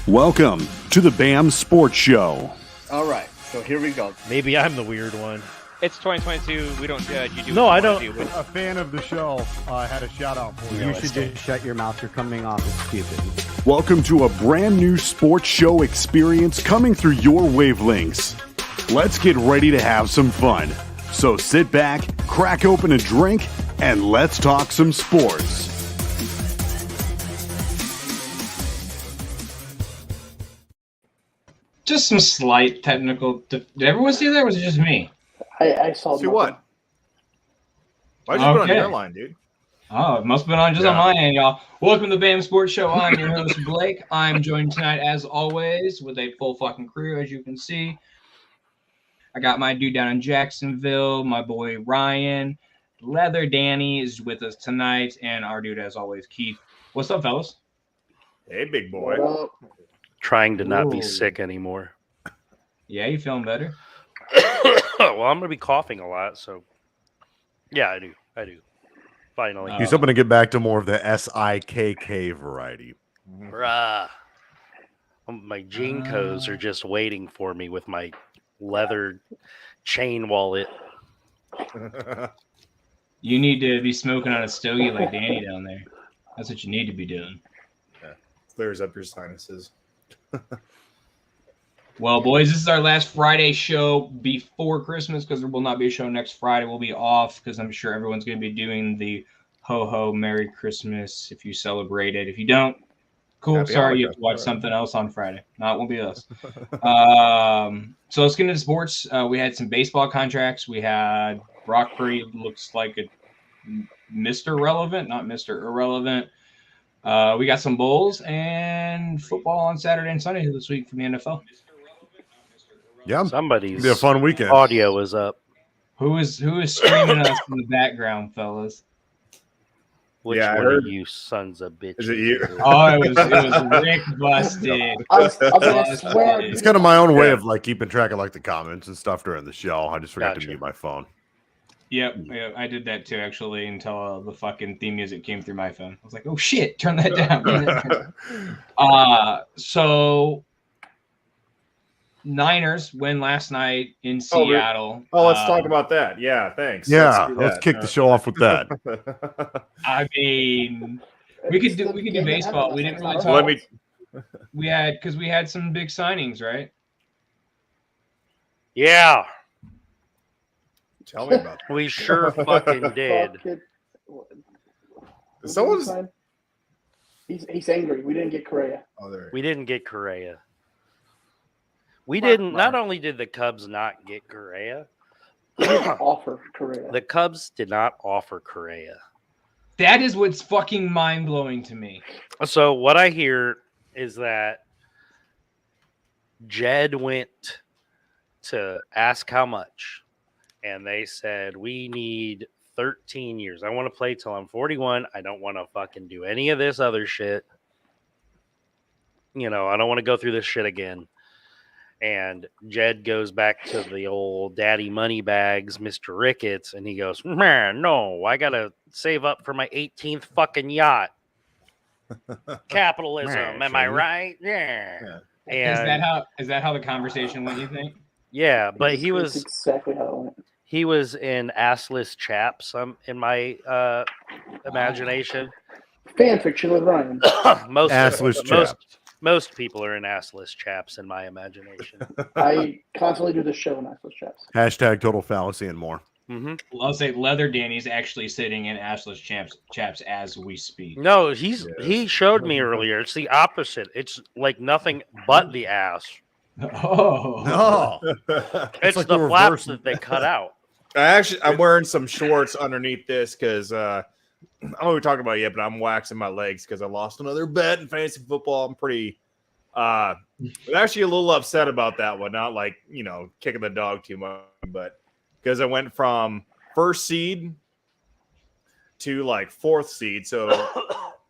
Welcome to the BAM Sports Show. All right, so here we go. Maybe I'm the weird one. It's 2022. We don't judge. You do. No, I don't. A fan of the show had a shout out for you. You should just shut your mouth. You're coming off as stupid. Welcome to a brand new sports show experience coming through your wavelengths. Let's get ready to have some fun. So sit back, crack open a drink, and let's talk some sports. Just some slight technical. Did everyone see that, or was it just me? I saw. See what? Why'd you put on your line, dude? Oh, it must have been on on my end, y'all. Welcome to the BAM Sports Show. I'm your host, Blake. I'm joined tonight, as always, with a full fucking crew, as you can see. I got my dude down in Jacksonville, my boy Ryan. Leather Danny is with us tonight, and our dude, as always, Keith. What's up, fellas? Hey, big boy. Trying to not be sick anymore. Yeah, you feeling better? Well, I'm going to be coughing a lot, so yeah, I do. Finally. He's hoping to get back to more of the SIKK variety. Bruh. My gene codes are just waiting for me with my leather chain wallet. You need to be smoking on a stogie like Danny down there. That's what you need to be doing. Yeah. Clears up your sinuses. Well, boys, this is our last Friday show before Christmas because there will not be a show next Friday. We'll be off because I'm sure everyone's going to be doing the ho-ho Merry Christmas if you celebrate it. If you don't, cool. Happy Sorry, you have holidays. to watch something else on Friday. No, it won't be us. So let's get into sports. We had some baseball contracts. We had Brock Purdy looks like a Mr. Relevant, not Mr. Irrelevant. We got some bowls and football on Saturday and Sunday this week from the NFL. Yeah, Somebody's be a fun weekend. audio is up. Who is screaming us in the background, fellas? Which Yeah, I one heard- of you sons of bitches? Is it you? Oh, it was Rick busted. I was gonna swear. It's kind of my own way of like keeping track of like the comments and stuff during the show. I just forgot to Gotcha. mute my phone. Yep, I did that too actually until the fucking theme music came through my phone. I was like, oh shit, turn that down. So Niners win last night in Seattle. Let's talk about that. Yeah, thanks. Yeah, do let's that. kick the show off with that. I mean, we could do baseball. We didn't really talk. Let me. We had some big signings, right? Yeah, Tell me about that. we sure fucking did. Someone's. He's angry. We didn't get Correa. Oh, there. We didn't get Correa. We didn't. Not only did the Cubs not get Correa, We didn't offer Correa. the Cubs did not offer Correa. That is what's fucking mind blowing to me. So what I hear is that Jed went to ask how much, and they said, we need 13 years. I want to play till I'm 41. I don't want to fucking do any of this other shit. You know, I don't want to go through this shit again. And Jed goes back to the old daddy money bags, Mr. Ricketts, and he goes, man, no, I got to save up for my 18th fucking yacht. Capitalism, am I right? Yeah. And Is that how the conversation went, you think? yeah, but That's exactly how it went. he was in assless chaps in my imagination. Fan fiction with Ryan. Most people are in assless chaps in my imagination. I constantly do this show in assless chaps. Hashtag total fallacy and more. Mm-hmm. Well, I'll say Leather Danny's actually sitting in assless chaps as we speak. No, he showed me earlier. It's the opposite. It's like nothing but the ass. Oh No, It's like the the flaps reverse. that they cut out. I'm wearing some shorts underneath this because I don't know what we're talking about yet, but I'm waxing my legs because I lost another bet in fantasy football. I'm pretty actually a little upset about that one. Not like, kicking the dog too much, but because I went from first seed to like fourth seed. So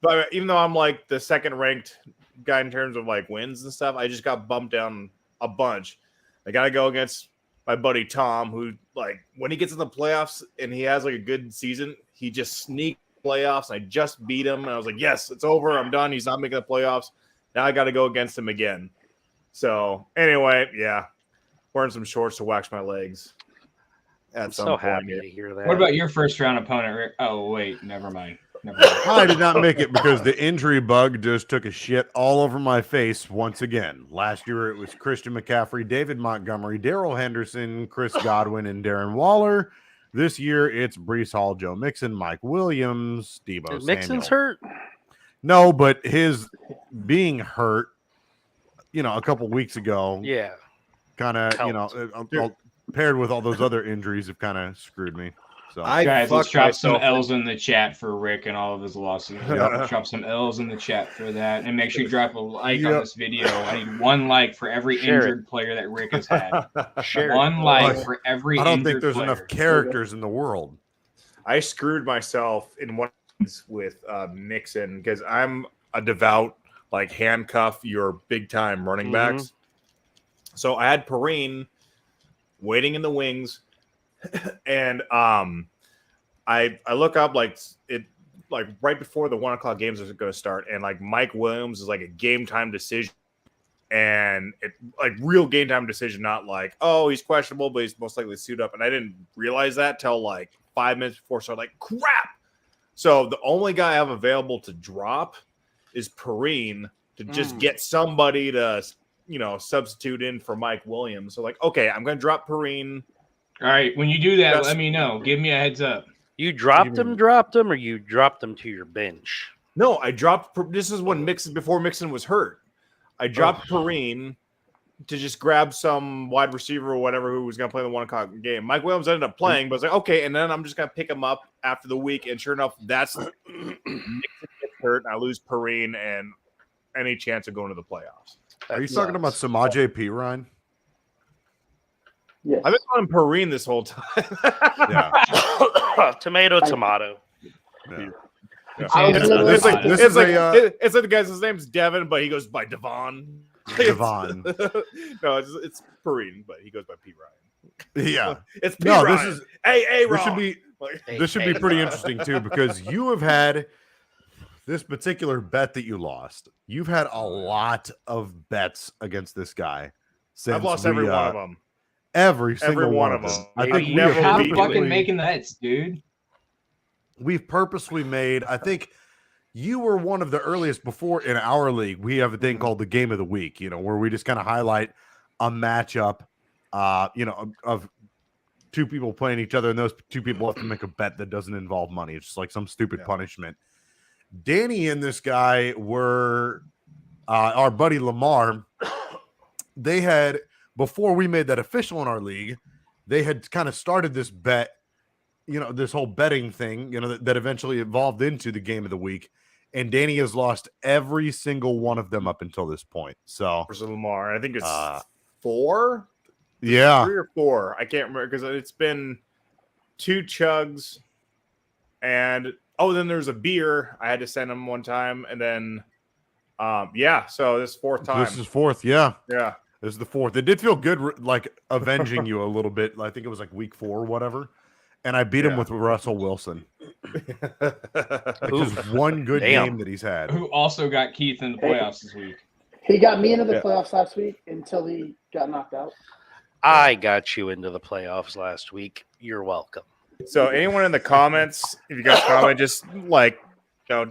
but even though I'm like the second ranked guy in terms of like wins and stuff, I just got bumped down a bunch. I got to go against my buddy Tom, who like when he gets in the playoffs and he has like a good season, he just sneaks playoffs. And I just beat him, and I was like, yes, it's over. I'm done. He's not making the playoffs. Now I got to go against him again. So anyway, yeah, wearing some shorts to wax my legs. I'm so happy to hear that. What about your first round opponent, Rick? Oh, wait, never mind. I did not make it because the injury bug just took a shit all over my face once again. Last year it was Christian McCaffrey, David Montgomery, Darrell Henderson, Chris Godwin, and Darren Waller. This year it's Breece Hall, Joe Mixon, Mike Williams, Deebo Samuel. Mixon's hurt? No, but his being hurt, a couple weeks ago, kind of, paired with all those other injuries have kind of screwed me. So guys, let's drop some L's in the chat for Rick and all of his losses. Drop some L's in the chat for that, and make sure you drop a like on this video. I need 1 like for every injured player that Rick has had. One like for every. I don't think injured there's player. enough characters in the world. I screwed myself in one with Mixon because I'm a devout handcuff your big time running backs. So I had Perrine waiting in the wings, and I look up right before the 1 o'clock games are going to start, and Mike Williams is a game time decision, and it real game time decision, not he's questionable but he's most likely suit up, and I didn't realize that till 5 minutes before, so I'm crap. So the only guy I have available to drop is Perrine to just get somebody to substitute in for Mike Williams. So okay, I'm going to drop Perrine. All right, when you do that, let me know. Give me a heads up. You dropped him, or you dropped him to your bench? No, I dropped. This is when before Mixon was hurt. I dropped Perrine to just grab some wide receiver or whatever who was going to play the 1 o'clock game. Mike Williams ended up playing, but I was okay, and then I'm just going to pick him up after the week. And sure enough, that's Mixon gets hurt, and I lose Perrine and any chance of going to the playoffs. Are you talking about Samaje Perine? Yes. I've been calling him Perrine this whole time. Yeah. Tomato. Yeah. It's like the guy's name's Devin, but he goes by Devon. Devon. No, it's Perrine, but he goes by P. Ryan. Yeah, it's P. Ryan. This should be pretty interesting too, because you have had this particular bet that you lost. You've had a lot of bets against this guy. I've lost every one of them. Every single one of them. I think you have fucking making bets, dude. We've purposely made. I think you were one of the earliest before in our league. We have a thing called the Game of the Week, where we just kind of highlight a matchup, of two people playing each other, and those two people have to make a bet that doesn't involve money. It's just some stupid punishment. Danny and this guy were our buddy Lamar. They had, before we made that official in our league, they had kind of started this bet, this whole betting thing, that eventually evolved into the Game of the Week. And Danny has lost every single one of them up until this point. So versus Lamar, I think it's 4. Yeah, 3 or 4. I can't remember because it's been 2 chugs, and then there's a beer I had to send him one time, and then so this 4th time. This is 4th, yeah. This is the 4th. It did feel good, avenging you a little bit. I think it was week 4 or whatever. And I beat him with Russell Wilson. Just one good game that he's had. Who also got Keith in the playoffs this week. He got me into the playoffs last week until he got knocked out. I got you into the playoffs last week. You're welcome. So anyone in the comments, if you guys comment, just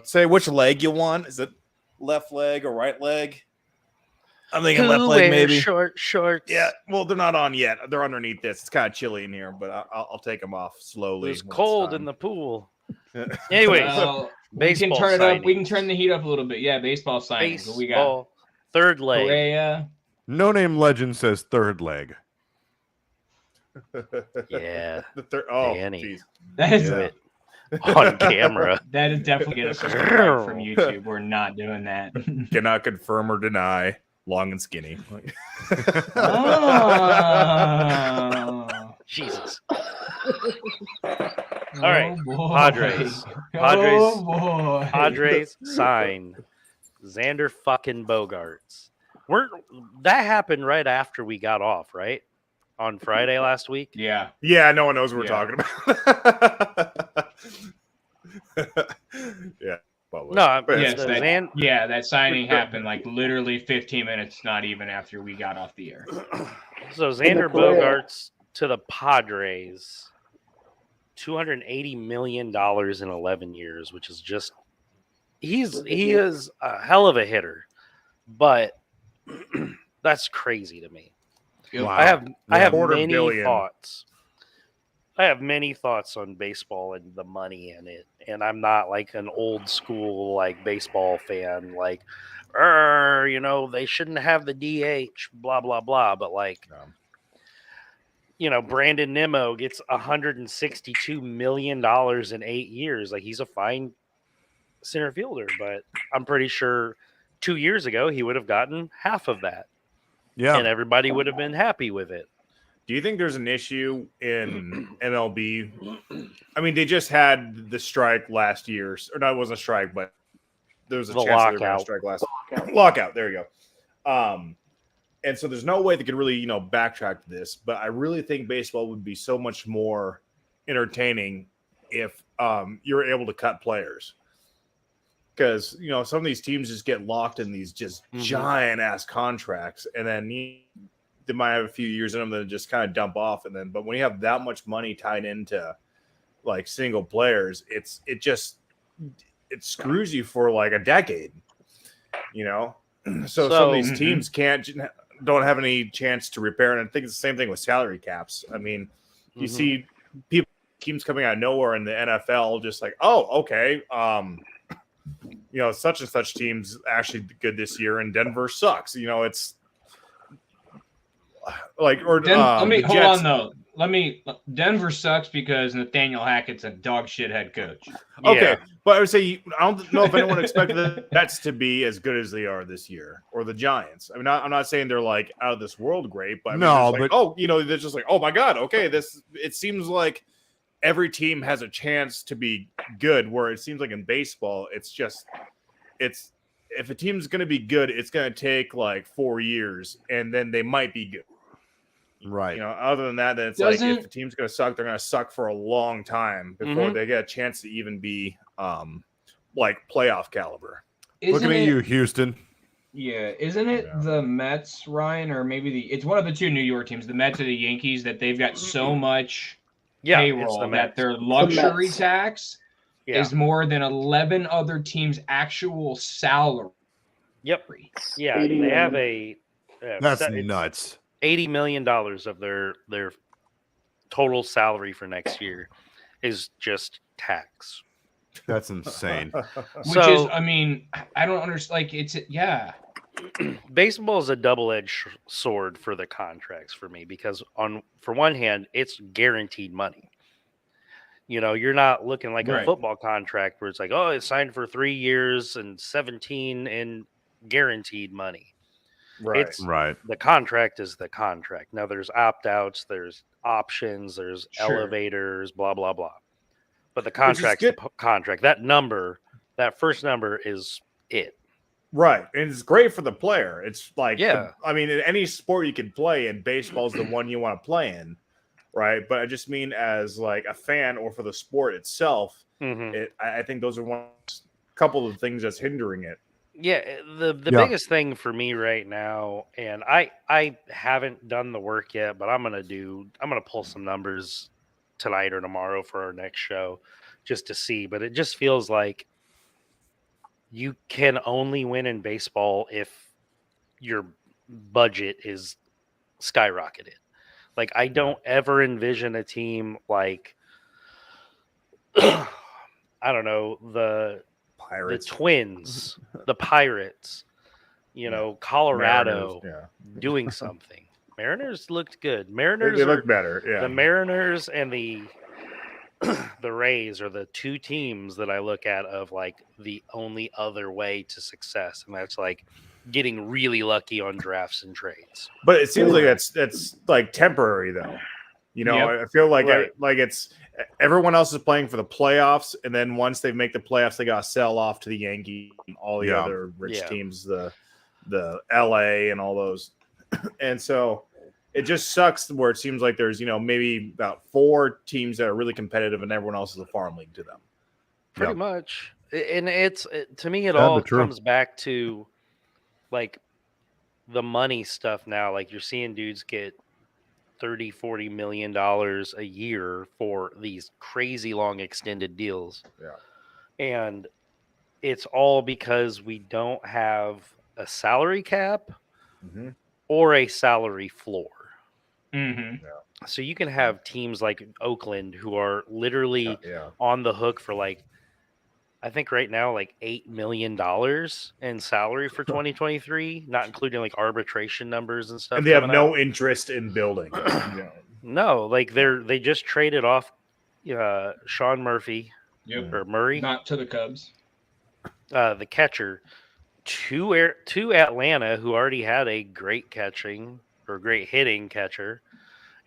say which leg you want. Is it left leg or right leg? I'm thinking left leg, maybe. Short shorts. Yeah, well, they're not on yet. They're underneath this. It's kind of chilly in here, but I'll take them off slowly. It's cold in the pool. Anyway, we can turn it up. We can turn the heat up a little bit. Yeah, baseball signings. What we got? Third leg. Correa. No Name Legend says third leg. Yeah. The third. Danny. Geez. That is it on camera. That is definitely getting a strike from YouTube. We're not doing that. Cannot confirm or deny. Long and skinny. Jesus. All right. Padres. Padres sign Xander fucking Bogaerts. That happened right after we got off, right? On Friday last week? Yeah. Yeah, no one knows what we're talking about. Yeah. Well, it was. No, I'm- But Yes, the that, Zan- yeah, that signing happened like literally 15 minutes, not even after we got off the air. So Xander player- Bogaerts to the Padres, $280 million in 11 years, which is just he is a hell of a hitter, but that's crazy to me. Yep. I have Quarter many billion. thoughts. I have many thoughts on baseball and the money in it, and I'm not like an old school like baseball fan. Like, they shouldn't have the DH, blah blah blah. But like, Brandon Nimmo gets $162 million in 8 years. Like, he's a fine center fielder, but I'm pretty sure 2 years ago he would have gotten half of that, Yeah. and everybody would have been happy with it. Do you think there's an issue in MLB? I mean, they just had the strike last year, or no, it wasn't a strike, but there was a The chance that they were going to lockout. strike lockout. There you go. And so there's no way they could really, backtrack to this. But I really think baseball would be so much more entertaining if you're able to cut players. Because some of these teams just get locked in these just giant ass contracts, and then they might have a few years in them that just kind of dump off, but when you have that much money tied into like single players, it screws you for like a decade, So some of these teams don't have any chance to repair, and I think it's the same thing with salary caps. I mean, you see teams coming out of nowhere in the NFL, just like, oh, okay, such and such team's actually good this year, and Denver sucks. It's like, or let me the hold Jets. on though. Denver sucks because Nathaniel Hackett's a dog shit head coach. Okay, but I would say I don't know if anyone expected the Jets to be as good as they are this year, or the Giants. I mean, I'm not saying they're like out of this world great, but they're just like, oh my god, okay, it seems like every team has a chance to be good. Where it seems like in baseball, if a team's going to be good, it's going to take like 4 years, and then they might be good. Right. Other than that, then it's like if the team's going to suck, they're going to suck for a long time before they get a chance to even be like playoff caliber. Looking at you, Houston. Yeah, isn't it the Mets, Ryan, or maybe it's one of the two New York teams, the Mets or the Yankees, that they've got so much payroll that their luxury tax is more than 11 other teams' actual salary. Yep. Yeah, they have That's nuts. $80 million of their total salary for next year is just tax. That's insane. Which is, I mean, I don't understand. Like, baseball is a double-edged sword for the contracts for me, because for one hand, it's guaranteed money. You're not looking like a football contract where it's like, oh, it's signed for 3 years and 17 in guaranteed money. Right. The contract is the contract. Now there's opt-outs, there's options, there's elevators, blah, blah, blah. But the contract's the contract. That first number is it. Right. And it's great for the player. It's like, in any sport you can play, and baseball is the one you want to play in. Right. But I just mean as like a fan, or for the sport itself, I think those are couple of things that's hindering it. Yeah, the biggest thing for me right now, and I haven't done the work yet, but I'm gonna pull some numbers tonight or tomorrow for our next show just to see. But it just feels like you can only win in baseball if your budget is skyrocketed. Like, I don't ever envision a team like I don't know, the Pirates, the Twins, the Pirates, Colorado doing something. Mariners looked good. Mariners they look better. Yeah, the Mariners and the Rays are the two teams that I look at of like the only other way to success, and that's like getting really lucky on drafts and trades. But it seems like that's like temporary though. I feel like it's everyone else is playing for the playoffs, and then once they make the playoffs, they got to sell off to the Yankees and all the other rich teams, the LA and all those. And so it just sucks where it seems like there's maybe about 4 teams that are really competitive, and everyone else is a farm league to them. Pretty Yep. much. And to me, it Sad all but true. comes back to like the money stuff now. Like you're seeing dudes get 30-40 million dollars a year for these crazy long extended deals. Yeah. And it's all because we don't have a salary cap Mm-hmm. or a salary floor. Mm-hmm. So you can have teams like Oakland who are literally Yeah. on the hook for like, I think right now, like $8 million in salary for 2023, not including like arbitration numbers and stuff. And they have coming no out. interest in building. No, like they just traded off Sean Murphy Yep. or Murray, Not to the Cubs. the catcher, to Atlanta, who already had a great hitting catcher,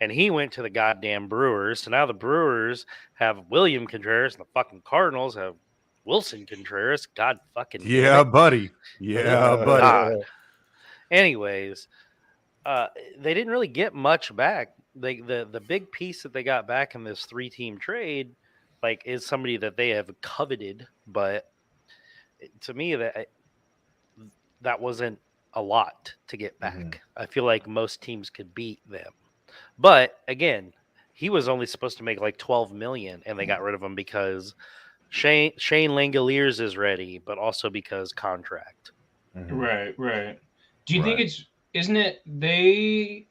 and he went to the goddamn Brewers. So now the Brewers have William Contreras, and the fucking Cardinals have Wilson Contreras. God fucking damn Yeah, it. buddy. Yeah, buddy. God. Anyways, they didn't really get much back. The big piece that they got back in this 3-team trade, like, is somebody that they have coveted, but to me that wasn't a lot to get back. Mhm. I feel like most teams could beat them, but again, he was only supposed to make like 12 million, and they got rid of him because Shane Langoliers is ready, but also because contract. Right. Do you think isn't it the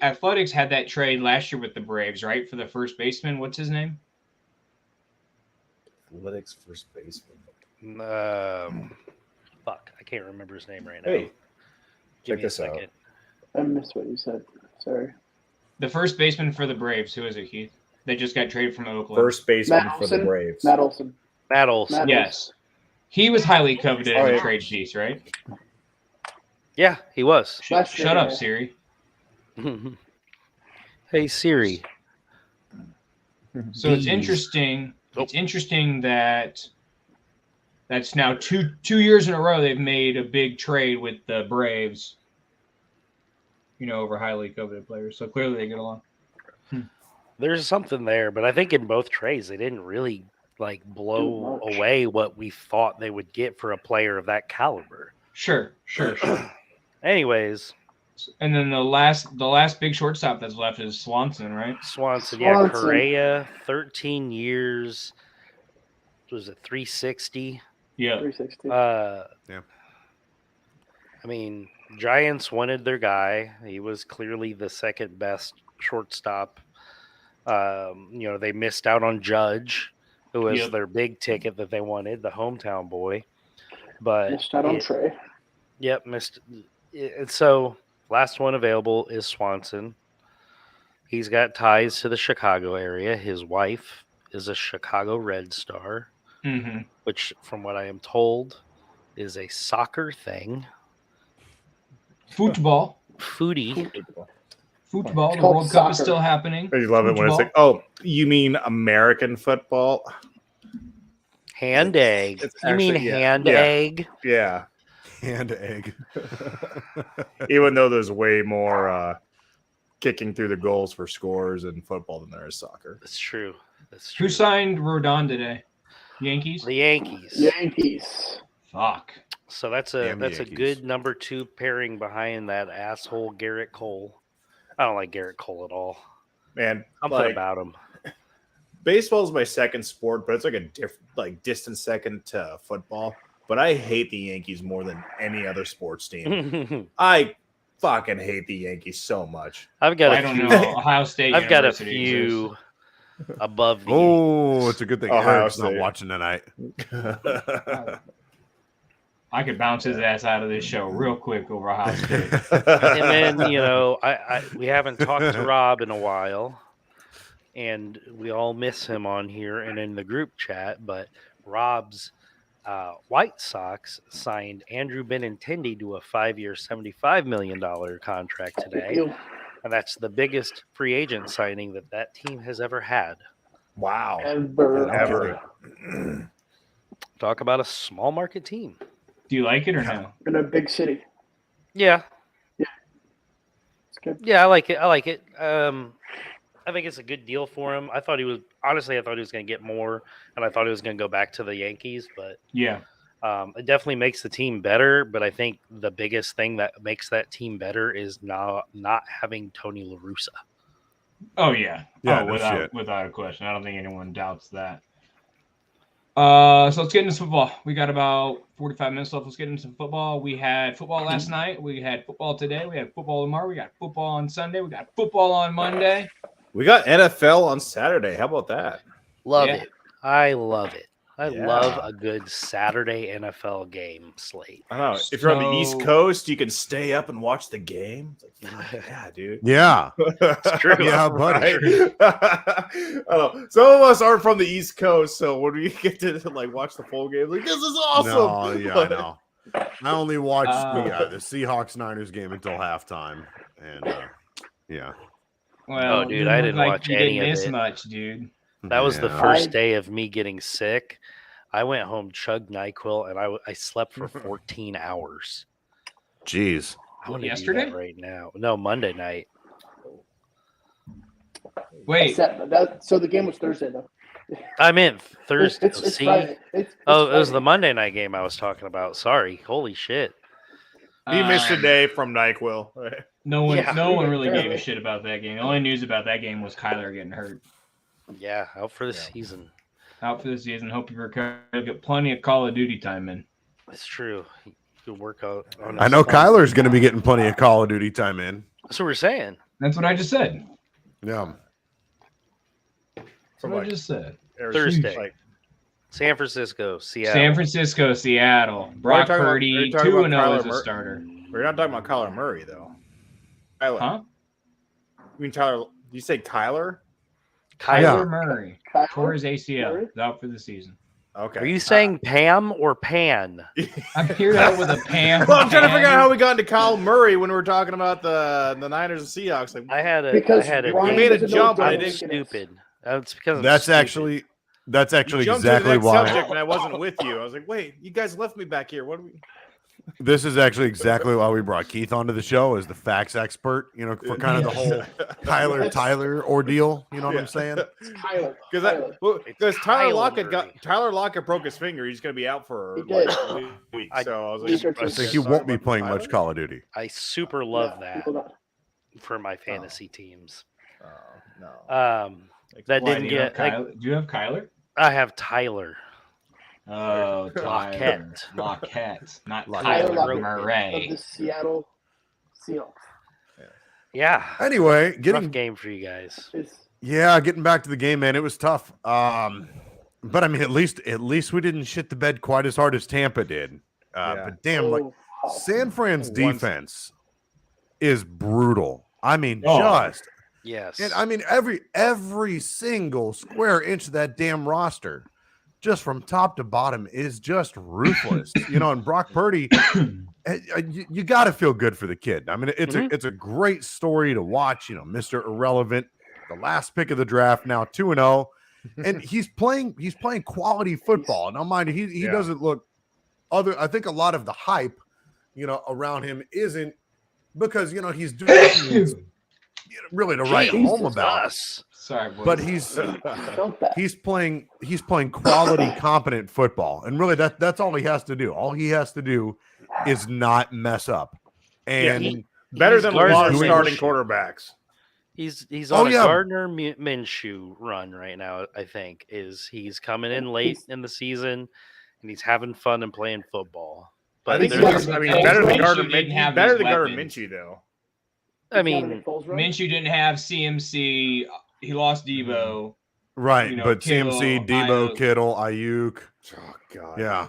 Athletics had that trade last year with the Braves, right? For the first baseman. What's his name? Athletics first baseman. Fuck, I can't remember his name right now. Hey, Give check me a this out. second. I missed what you said. Sorry. The first baseman for the Braves. Who is it, Keith? They just got traded from Oakland. First baseman Matt for the Olson? Braves. Matt Olson. Matt Olson. Matt- Yes. He was highly coveted Oh, as a yeah. trade piece, right? Yeah, he was. Last year, Shut up, yeah. Siri. Hey Siri. So it's Bees. interesting. Oh. It's interesting that that's now two years in a row they've made a big trade with the Braves. Over highly coveted players. So clearly they get along. There's something there, but I think in both trades they didn't really like blow much. away what we thought they would get for a player of that caliber. Sure. Anyways, And then the last big shortstop that's left is Swanson, right? Swanson, yeah, Swanson. Correa, 13 years. Was it 360? Yeah. 360. Yeah. I mean, Giants wanted their guy. He was clearly the second best shortstop. They missed out on Judge, who was Yep. their big ticket that they wanted, the hometown boy. But Missed out on Trey. Yep, missed. So last one available is Swanson. He's got ties to the Chicago area. His wife is a Chicago Red Star, Mm-hmm. which, from what I am told, is a soccer thing. Football. Foodie. Football. It's The called World Cup is soccer. still happening. I love it when it's like, oh, you mean American football? Hand egg. It's You mean actually- yeah, hand yeah. egg? Yeah. And egg. Even though there's way more kicking through the goals for scores in football than there is soccer. That's true. That's true. Who signed Rodon today? Yankees? The Yankees. Yankees. Fuck. So that's a Damn that's Yankees. a good number 2 pairing behind that asshole Garrett Cole. I don't like Garrett Cole at all. Man, Something like, about him. baseball is my second sport, but it's like a distant second to football. But I hate the Yankees more than any other sports team. I fucking hate the Yankees so much. I've got I a don't few. know. Ohio State. I've got a University few exists. above the. Oh, it's a good thing Ohio Eric's not State. watching tonight. I could bounce his ass out of this show real quick over Ohio State. And then we haven't talked to Rob in a while, and we all miss him on here and in the group chat. But Rob's White Sox signed Andrew Benintendi to a 5-year, $75 million contract today, You. and that's the biggest free agent signing that team has ever had. Wow. Ever. Talk about a small market team. Do you like it or no? In a big city. Yeah, It's good. yeah, I like it. I think it's a good deal for him. I thought he was going to get more, and I thought he was going to go back to the Yankees. But Yeah. it definitely makes the team better. But I think the biggest thing that makes that team better is not having Tony La Russa. Oh yeah. Yeah, Oh, no shit. without a question. I don't think anyone doubts that. So let's get into some football. We got about 45 minutes left. Let's get into some football. We had football last night. We had football today. We had football tomorrow. We got football on Sunday. We got football on Monday. We got NFL on Saturday. How about that? Love Yeah. it. I love it. I Yeah. love a good Saturday NFL game slate. I don't know. If you're on the East So- Coast, you can stay up and watch the game. It's like, yeah, dude. Yeah. It's true. Yeah, buddy. I don't know. Some of us aren't from the East Coast, so when we get to like watch the full game, like this is awesome. No, yeah, But- no. I only watched Uh, the Seahawks Niners game until halftime, and yeah, Well, Oh, dude, didn't I look didn't like watch you any didn't of miss it. much, dude. That was the Yeah. first day of me getting sick. I went home, chugged NyQuil, and I slept for 14 hours. Jeez. I want to do Yesterday? that right now. No, Monday night. Wait, So the game was Thursday, though. I meant Thursday. It's See? Friday. It's Oh, it was Friday. the Monday night game I was talking about. Sorry. Holy shit. He missed a um, day from NyQuil. No one, Yeah. no one really gave a shit about that game. The only news about that game was Kyler getting hurt. Yeah, out for the Yeah. season. Out for the season. Hope you recover. You'll get plenty of Call of Duty time in. It's true. You could work out. On I know Kyler's going to be getting plenty of Call of Duty time in. That's what we're saying. That's what I just said. Yeah. That's From what I like just said. Thursday. Like, San Francisco, Seattle. San Francisco, Seattle. Brock talking about- are Purdy, you talking about 2-0 Kyler as a Murray? starter. we're not talking about Kyler Murray though. Kyler. Huh? You mean Tyler? Did you say Kyler? Kyler. Yeah. Kyler Murray Kyler tore his ACL. Murray? He's out for the season. Okay. Are you saying Pam or Pan? I'm here out with a Pam. Well, I'm trying to figure out how we got into Kyle Murray when we were talking about the Niners and Seahawks. Like, I had a. Because I had a. Ryan You made a doesn't know jump, what I I'm didn't- Dominican is. stupid. It's because I'm That's stupid. actually exactly jumped to the exactly next why. subject, and I wasn't with you. I was like, wait, you guys left me back here. What do we? This is actually exactly why we brought Keith onto the show as the facts expert. You know, for kind of the whole Tyler ordeal. You know what Yeah. I'm saying? It's Kyler. Because It's Tyler Kyler Lockett Murray. Tyler Lockett broke his finger. He's going to be out for He like did. a week. I- So I was Week or like, two. I think he won't be playing much Call of Duty. I super love Yeah, that hold on. for my fantasy teams. Oh, no. That Why, didn't do you have get. Like, Kyler? Do you have Kyler? I have Tyler. Oh, Lockett. Lockett, not Tyler Kyler Lockett of Murray. the Seattle Seahawks. Yeah. Anyway, Rough getting game for you guys. getting back to the game, man. It was tough. But I mean, at least we didn't shit the bed quite as hard as Tampa did. Yeah. But damn, like Oh, San Fran's Once- defense is brutal. I mean, Oh. just Yes. and I mean every single square inch of that damn roster, just from top to bottom, is just ruthless. You know, and Brock Purdy, you got to feel good for the kid. I mean, it's a great story to watch. You know, Mr. Irrelevant, the last pick of the draft, now 2-0, and he's playing quality football. Now, mind you, he Yeah. doesn't look I think a lot of the hype, you know, around him isn't because you know he's doing things, really to write Jesus. home about. Us. Sorry, boys. But he's Don't that. he's playing quality, competent football, and really that's all he has to do. All he has to do is not mess up. And he- Better He's than a lot of Gardner starting Minshew. quarterbacks. He's Oh, on yeah. a Gardner Minshew run right now. I think he's coming in late in the season, and he's having fun and playing football. I But think there's- I mean Minshew better than Gardner didn't have Better these than Gardner weapons. Minshew though. I mean, Minshew didn't have CMC. He lost Debo. right, You know, but Kittle, CMC, Debo, Ayuk. Kittle, Ayuk, Oh God. yeah.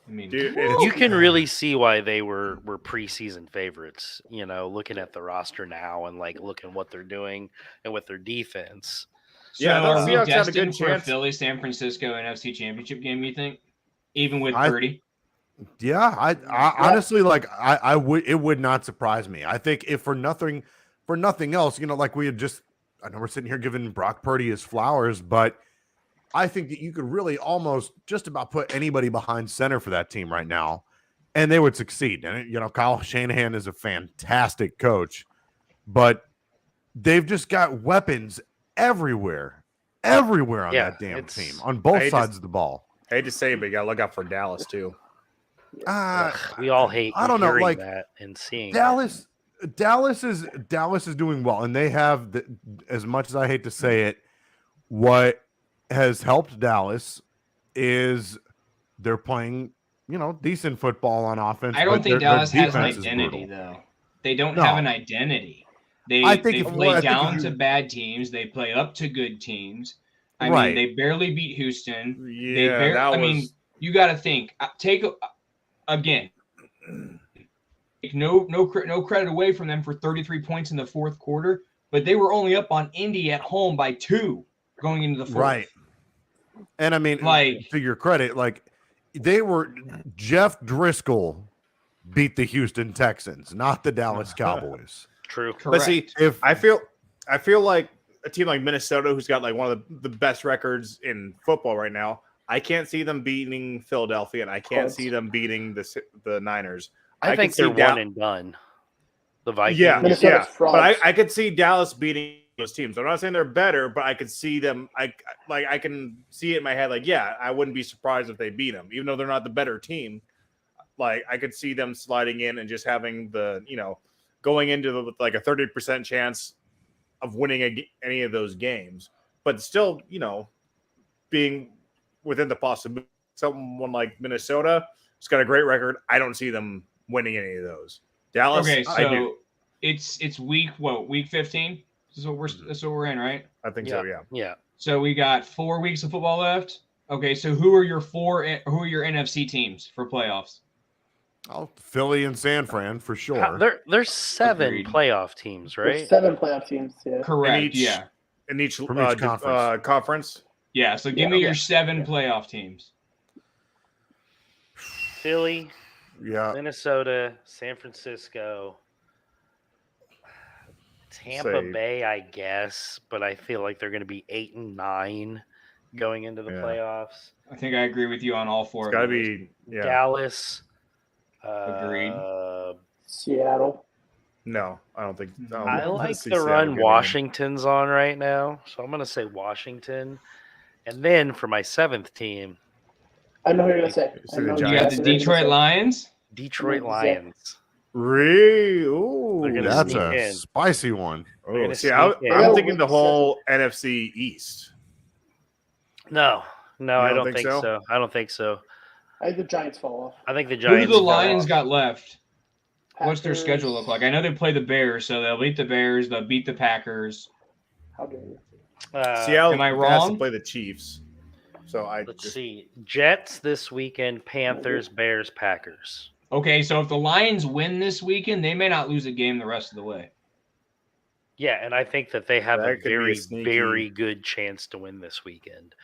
I mean, Dude, you can really see why they were preseason favorites. You know, looking at the roster now and like looking what they're doing and with their defense. so Yeah, I thought are we Seahawks had a good destined for a chance. Philly San Francisco NFC Championship game? You think, even with I- Purdy? Yeah, I honestly like I would it would not surprise me. I think if for nothing else, you know, like we had just I know we're sitting here giving Brock Purdy his flowers, but I think that you could really almost just about put anybody behind center for that team right now, and they would succeed. And you know, Kyle Shanahan is a fantastic coach, but they've just got weapons everywhere on Yeah, that damn it's- team on both I sides just- of the ball. I hate to say it, but you got to look out for Dallas too. We all hate I don't know, hearing like, that and seeing Dallas is doing well, and they have as much as I hate to say it, what has helped Dallas is they're playing, decent football on offense. I don't but think their Dallas has an defense is identity, brutal. though. They don't No. have an identity. I think They if- play I think if down you- to bad teams. They play up to good teams. I Right. mean, they barely beat Houston. Yeah, You got to think. Again. Take no credit away from them for 33 points in the fourth quarter, but they were only up on Indy at home by 2 going into the fourth. Right. And I mean, Like- to your credit, Jeff Driscoll beat the Houston Texans, not the Dallas Cowboys. True. Correct. But see, I feel like a team like Minnesota, who's got like one of the best records in football right now, I can't see them beating Philadelphia, and I can't see them beating the Niners. I think could they're see one and done. The Vikings. Yeah, Minnesota's but frauds. I could see Dallas beating those teams. I'm not saying they're better, but I could see them. I can see it in my head. Like, yeah, I wouldn't be surprised if they beat them, even though they're not the better team. Like, I could see them sliding in and just having going into with like a 30% chance of winning any of those games, but still, being within the possibility. Someone like Minnesota, it's got a great record. I don't see them winning any of those. Dallas, Okay, I do. so it's week 15? This is what we're in, right? I think so. Yeah. Yeah. So we got 4 weeks of football left. Okay, so who are your NFC teams for playoffs? Oh, Philly and San Fran for sure. There's 7 Agreed. playoff teams, There's right? 7 playoff teams. Yeah. Correct. Yeah. In each From each conference. Yeah. So give me your 7 playoff teams. Philly, Yeah. Minnesota, San Francisco, Tampa Say- Bay, I guess, but I feel like they're going to be 8 and 9 going into the Yeah. playoffs. I think I agree with you on all 4 It's of got to those. be. Yeah. Dallas. Agreed. Seattle. No, I don't think. I like see the Seattle run getting in. Washington's on right now, so I'm going to say Washington. And then for my 7th team, I know who you're gonna say. So I the know You got Giants. the Detroit Lions. Detroit Exactly. Lions. Really? Ooh. They're gonna That's sneak a in. spicy one. Oh, gonna see, sneak in. I'm thinking the whole NFC East. No, I don't don't think think so. I don't think so. I think the Giants fall off. I think the Who Giants. do the fall Lions off. got left? What's their Packers. schedule look like? I know they play the Bears, so they'll beat the Bears. They'll beat the Packers. How dare you? Seattle am I has to wrong? play the Chiefs. So Let's see. Jets this weekend, Panthers, Bears, Packers. Okay, so if the Lions win this weekend, they may not lose a game the rest of the way. Yeah, and I think that they have That a could be very, a sneaky- very good chance to win this weekend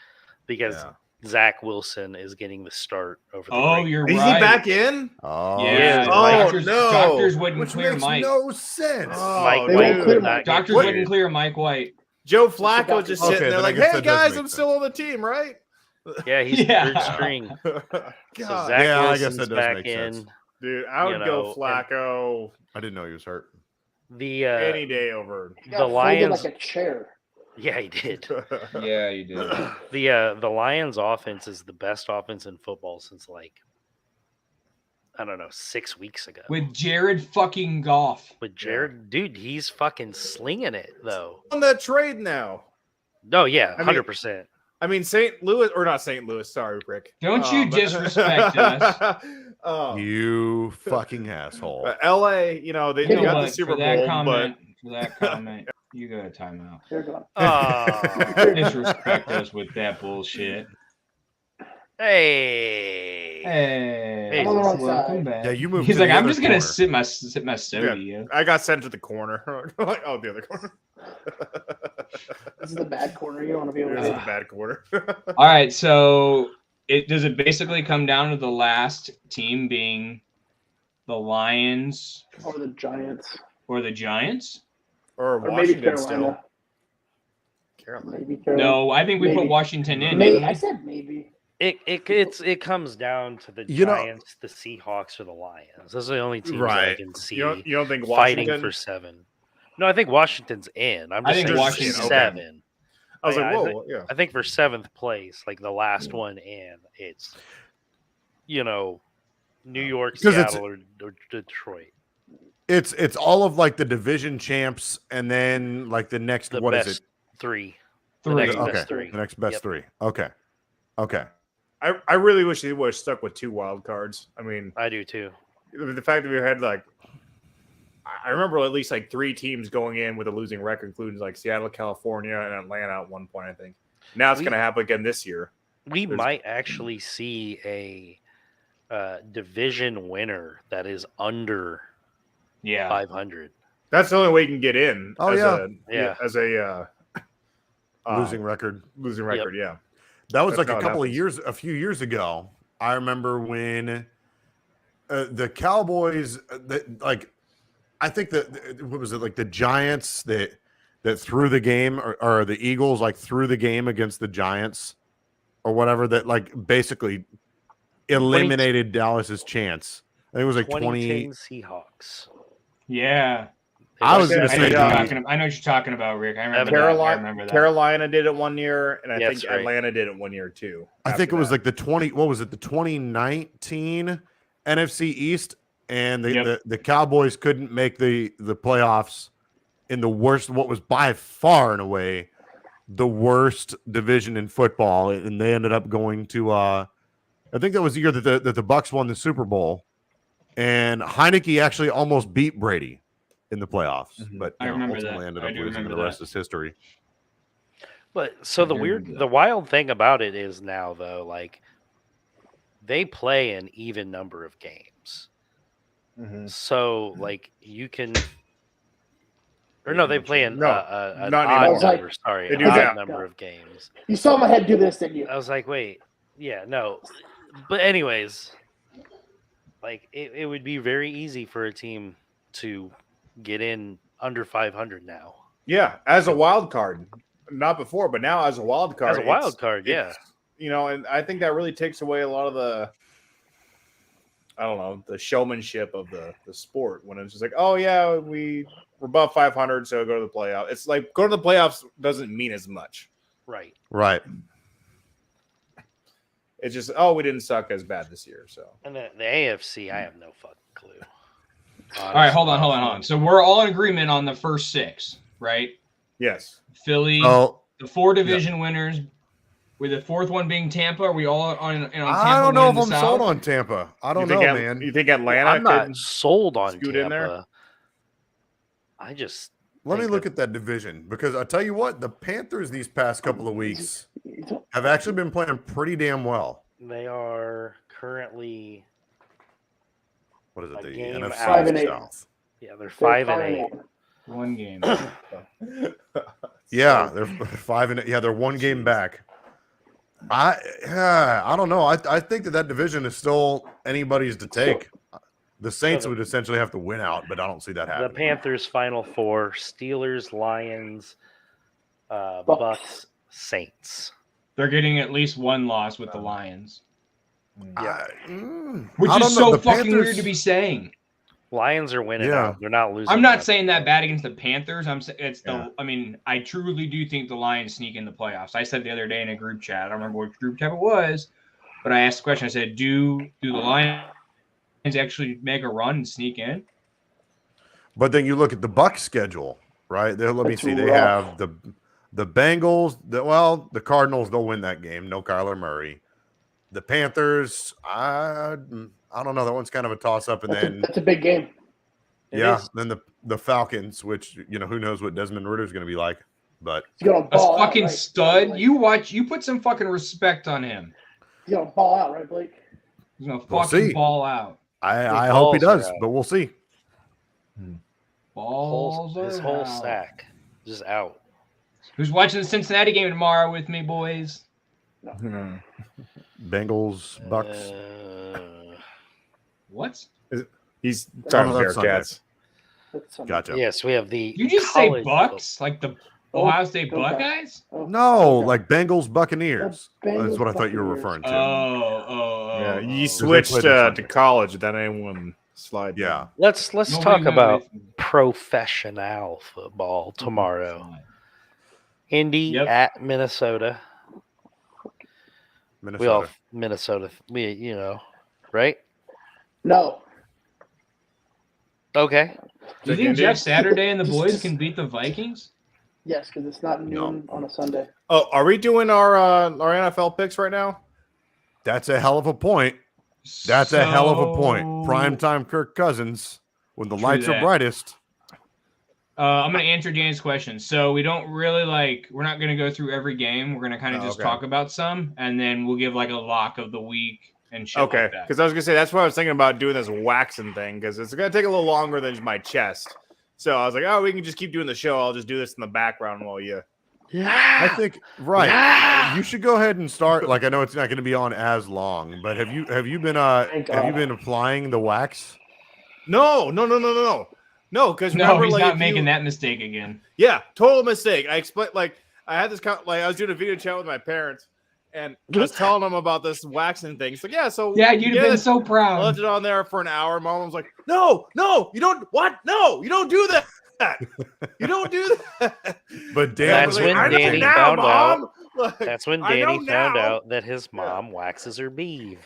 because Yeah. Zach Wilson is getting the start over the Oh, break. you're Is right. he back in? Oh, Yeah. Oh, doctors, no. Doctors wouldn't Which clear makes Mike. no sense. Mike They White won't clear would Mike. not get Doctors cleared. wouldn't clear Mike White. Joe Flacco just Okay, sitting there then I like, guess hey that does guys, make I'm sense. still on the team, right? Yeah, he's Yeah. third string. So God, Zach Yeah, I guess Wilson's that does back make in. sense. dude, I would you know, go Flacco I didn't know he was hurt. The any day over. He got The folded Lions. like a chair. Yeah, he did. Yeah, you did. The Lions offense is the best offense in football since I don't know, 6 weeks ago. With Jared fucking Goff. With Jared, dude, he's fucking slinging it though. On that trade now. No, yeah, I mean- 100%. I mean, St. Louis, or not St. Louis, sorry, Rick. Don't you disrespect us. You fucking asshole. LA, they You know got the what? Super For that Bowl, comment, you got a timeout. You're gone. Oh, Disrespect us with that bullshit. hey. Hey, I'm on the wrong welcome side. back. Yeah, you moved He's to like, the I'm other just gonna corner. sip my soda. Yeah. Yo. I got sent to the corner. Like, oh, the other corner. This is the bad corner. You don't want to be able This is to. a bad quarter. All right, so does it basically come down to the last team being the Lions Or the Giants. or the Giants? or Or maybe Washington still. Carolina. Carolina. Maybe Carolina. No, I think we put Maybe. Washington in. Maybe. didn't I we? said maybe. It comes down to the You know- Giants, the Seahawks, or the Lions. Those are the only teams that I Right. can see You don't think fighting Washington? for 7. No, I think Washington's in. I'm I just think saying Washington's okay. 7. I was Yeah, like, whoa, yeah. I think for 7th place, like the last one in, it's New York, Because it's- Seattle, or Detroit. It's all of like the division champs, and then like the next The what is best it? 3. The Three. next Okay, best 3. the next best Yep. 3. Okay. I really wish they would have stuck with 2 wild cards. I mean, I do too. the fact that we had like, I remember at least like 3 teams going in with a losing record, including like Seattle, California, and Atlanta at one point, I think. Now it's going to happen again this year. We might actually see a division winner that is under 500. That's the only way you can get in. Oh, yeah. As a Losing record. Losing record, yeah. That was That's like how it happens. a few years ago. I remember when the Cowboys, I think that what was it, like the Giants that threw the game, or the Eagles like threw the game against the Giants or whatever, that like basically eliminated Dallas's chance. I think it was like 2010 Seahawks. Yeah. I was going to I know, say I know what you're talking about, Rick. I remember Carolina, that. I remember that. Carolina did it one year, and I That's think right. Atlanta did it one year too. I think it after was that. like the 2019 NFC East, and the Cowboys couldn't make the playoffs in the worst, what was by far and away the worst division in football, and they ended up going to I think that was the year that the Bucs won the Super Bowl, and Heineke actually almost beat Brady in the playoffs, but I remember ultimately that. ended I up do losing, and remember the rest that. is history. But so the wild thing about it is now, though, like they play an even number of games. So like you can, or no, they play an not odd anymore. number. Sorry, They an do odd that. number of games. You saw my head do this, didn't you? I was like, wait, yeah, no. But anyways, like it would be very easy for a team to get in under 500 now. Yeah, as a wild card, not before, but now as a wild card. As a wild card, yeah. And I think that really takes away a lot of the, I don't know, the showmanship of the sport, when it's just like, oh yeah, we're above 500, so go to the playoff. It's like going to the playoffs doesn't mean as much. Right. It's just, oh, we didn't suck as bad this year. So, And the AFC, I have no fucking clue. All right, hold on. So we're all in agreement on the first 6, right? yes. Philly, Oh, the 4 division winners, with the 4th one being Tampa. Are we all on Tampa? I don't know if winning I'm the sold South? on Tampa. I don't You know, think man. You think Atlanta I'm not could sold on scoot Tampa. in there? I just Let me think look that- at that division, because I tell you what, the Panthers these past couple of weeks have actually been playing pretty damn well. they are currently What is it? A The game NFC out. 5-8. South. they're 5-8. 1 game. Yeah, they're 5-8. Yeah, they're 1 game back. I don't know. I think that division is still anybody's to take. The Saints would essentially have to win out, but I don't see that The happening. Panthers final 4, Steelers, Lions, Bucks, Saints. They're getting at least 1 loss with the Lions, Which which is so fucking weird to be saying. Lions are winning Yeah. out. They're not losing. I'm not out. saying that bad against the Panthers. It's the. Yeah. I mean, I truly do think the Lions sneak in the playoffs. I said the other day in a group chat. I don't remember which group chat it was, but I asked the question. I said, "Do the Lions actually make a run and sneak in?" But then you look at the Bucs schedule, right? Let me That's see. They rough. have the Bengals. The Cardinals, they'll win that game. No Kyler Murray. The Panthers, I don't know. That one's kind of a toss up. And then That's a big game. It yeah, is. then the Falcons, which who knows what Desmond Ritter's going to be like. But He's gonna A ball out, fucking right? stud. You put some fucking respect on him. He's gonna ball out, right, Blake? He's gonna We'll fucking see. ball out. I hope he balls are does, out. but we'll see. Balls His are whole out. sack just out. Who's watching the Cincinnati game tomorrow with me, boys? Bengals, Bucks. What? He's talking no, that's Bearcats. That's something. Gotcha. Yes, we have the. You just say college Bucks, like the Ohio State Go back. Buckeyes? Oh, No, okay. like Bengals, Buccaneers. The Bengals, That's what I thought you were Buccaneers. referring to. Oh. Yeah, you they switched played on to Sunday. college. That anyone slide. Yeah. Let's Nobody talk went about with me. professional football tomorrow. Indy Yep. at Minnesota. Minnesota. Minnesota. Right? No. Okay. Do you Take think Indy? Jeff Saturday and the boys Just- can beat the Vikings? Yes, because it's not noon on a Sunday. Oh, are we doing our NFL picks right now? That's a hell of a point. That's a hell of a point. Primetime Kirk Cousins when the True lights are that. brightest. I'm going to answer Danny's question. So we don't really we're not going to go through every game. We're going to kind of just okay. talk about some, and then we'll give like a lock of the week and shit Okay, like that. because I was gonna say that's what I was thinking about doing this waxing thing because it's gonna take a little longer than my chest. So I was like, oh, we can just keep doing the show. I'll just do this in the background while you. I think you should go ahead and start. Like I know it's not going to be on as long, but have you been applying the wax? No, because No, he's not making that mistake again. Yeah, total mistake. I explained I had this I was doing a video chat with my parents, and I was telling them about this waxing thing. It's like, yeah, so you'd have been so proud. I left it on there for an hour. Mom was like, no, you don't. What? No, you don't do that. You don't do that. But That's when Danny found out. Like, That's when Danny found out that his mom waxes her beef.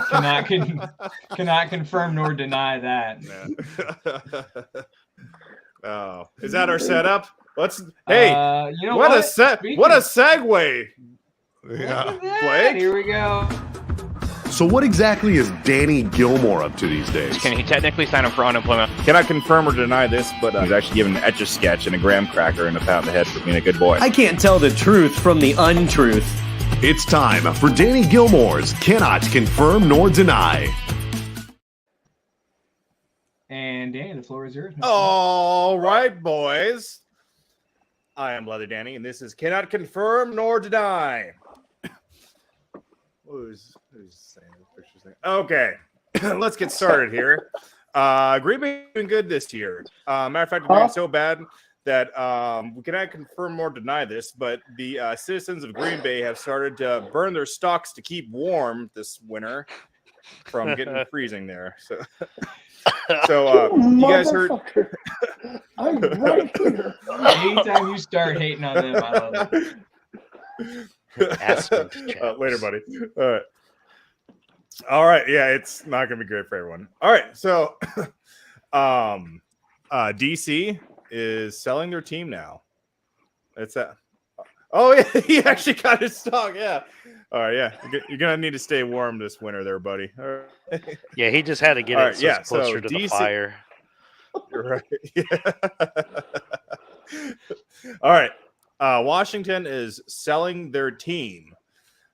Cannot confirm nor deny that. Oh, is that our setup? Hey, you know what a segue. Yeah. Blake? Here we go. So what exactly is Danny Gilmore up to these days? Can he technically sign up for unemployment? Cannot confirm or deny this, but he's actually given an Etch-a-Sketch and a graham cracker and a pat on the head for being a good boy. I can't tell the truth from the untruth. It's time for Danny Gilmore's Cannot Confirm Nor Deny. And Danny, the floor is yours. All right, boys. I am Leather Danny, and this is Cannot Confirm Nor Deny. Who's saying the pictures thing? Okay, let's get started here. Green Bay doing good this year. Matter of fact, we're doing so bad that we cannot confirm or deny this, but the citizens of Green Bay have started to burn their stocks to keep warm this winter from getting freezing there. So you guys heard? I'm right here. Anytime you start hating on them, I love it. Later, buddy. All right. Yeah, it's not gonna be great for everyone. All right. So DC is selling their team now. It's that. Oh yeah, he actually got his stock. Yeah. All right. Yeah, you're gonna need to stay warm this winter, there, buddy. All right. Yeah, he just had to get it it's closer to the fire. You're right. Yeah. All right. Washington is selling their team.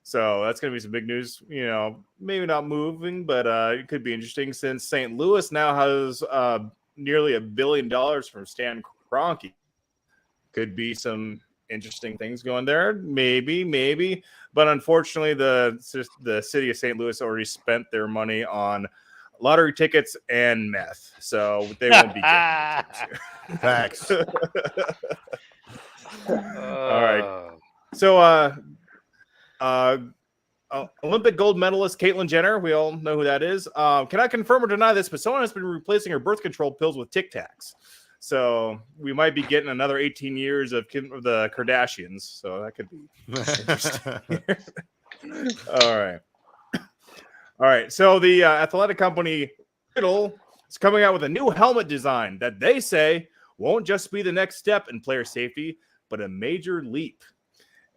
So that's going to be some big news. You know, maybe not moving, but it could be interesting since St. Louis now has nearly $1 billion from Stan Kroenke. Could be some interesting things going there. Maybe. But unfortunately, the city of St. Louis already spent their money on lottery tickets and meth. So they won't be getting it. Facts. All right. So, Olympic gold medalist Caitlyn Jenner, we all know who that is. Cannot confirm or deny this, but someone has been replacing her birth control pills with Tic Tacs. So we might be getting another 18 years of the Kardashians. So that could be interesting. All right. So the athletic company Riddle is coming out with a new helmet design that they say won't just be the next step in player safety, but a major leap.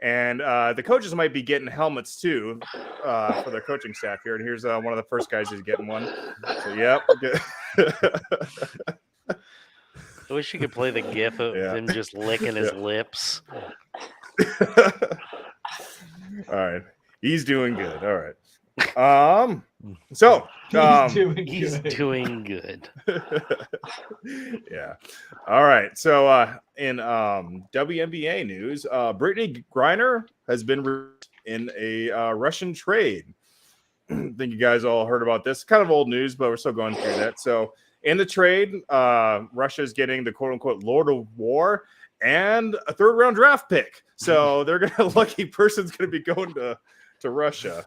And the coaches might be getting helmets too for their coaching staff here. And here's one of the first guys who's getting one. So, yep. I wish you could play the gif of him just licking his lips. All right. He's doing good. All right. So he's doing good. Yeah. All right. So in WNBA news, Brittany Griner has been in a Russian trade. I think you guys all heard about this. Kind of old news, but we're still going through that. So in the trade, Russia is getting the quote unquote Lord of War and a 3rd round draft pick. So they're gonna lucky person's gonna be going to Russia.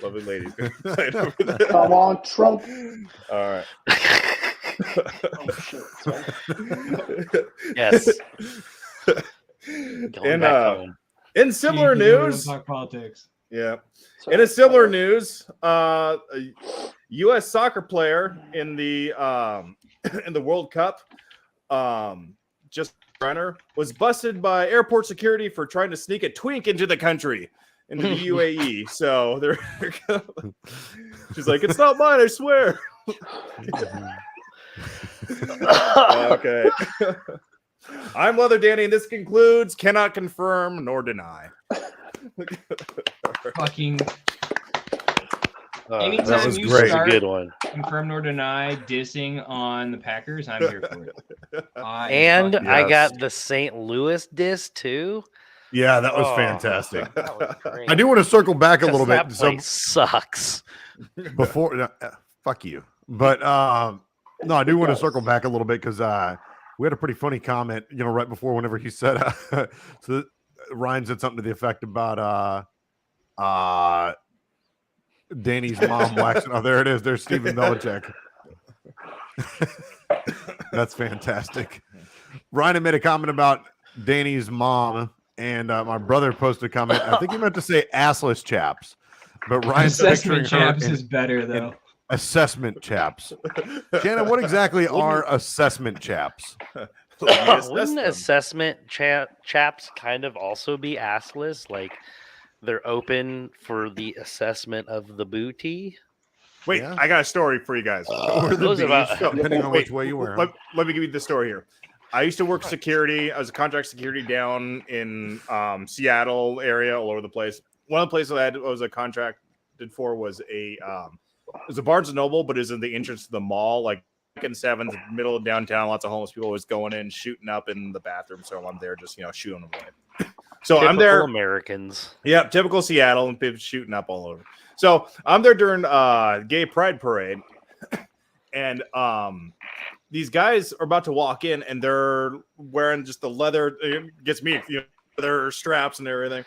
Lovely ladies. Come on, Trump. All right. Oh, shit. Yes. Going back home. In similar Jeez, we don't news, talk politics. yeah. In a similar news, a U.S. soccer player in the World Cup, just runner, was busted by airport security for trying to sneak a twink into the country, into the UAE. So there, she's like, "It's not mine, I swear." Okay. I'm Leather Danny, and this concludes cannot confirm nor deny. Fucking. that Anytime was you great. start Good one. confirm nor deny dissing on the Packers, I'm here for it. And fucking- I Yes. got the St. Louis diss too. Yeah, that was Oh, fantastic. That was great. I do want to circle back a little That bit. So place sucks. before, fuck you. But no, I do want to circle back a little bit because we had a pretty funny comment, right before whenever he said, so Ryan said something to the effect about Danny's mom waxing. Oh, there it is. There's Stephen Belichick. That's fantastic. Ryan had made a comment about Danny's mom, and my brother posted a comment. I think he meant to say assless chaps, but Ryan's Assessment picturing her chaps is better though. assessment chaps. Shannon, what exactly are assessment chaps? Wouldn't assessment chaps kind of also be assless? Like they're open for the assessment of the booty. Wait, Yeah. I got a story for you guys. Or the those beach, about- depending on Wait, which way you wear 'em. let me give you the story here. I used to work security. I was a contract security down in Seattle area, all over the place. One of the places I was a contracted for was a Barnes and Noble, but is in the entrance to the mall, like in 7th, middle of downtown. Lots of homeless people always going in, shooting up in the bathroom. So I'm there, just shooting them away. So I'm there. Americans. Yeah, typical Seattle, and people shooting up all over. So I'm there during Gay Pride Parade, and these guys are about to walk in, and they're wearing just the leather. It gets me, leather straps and everything.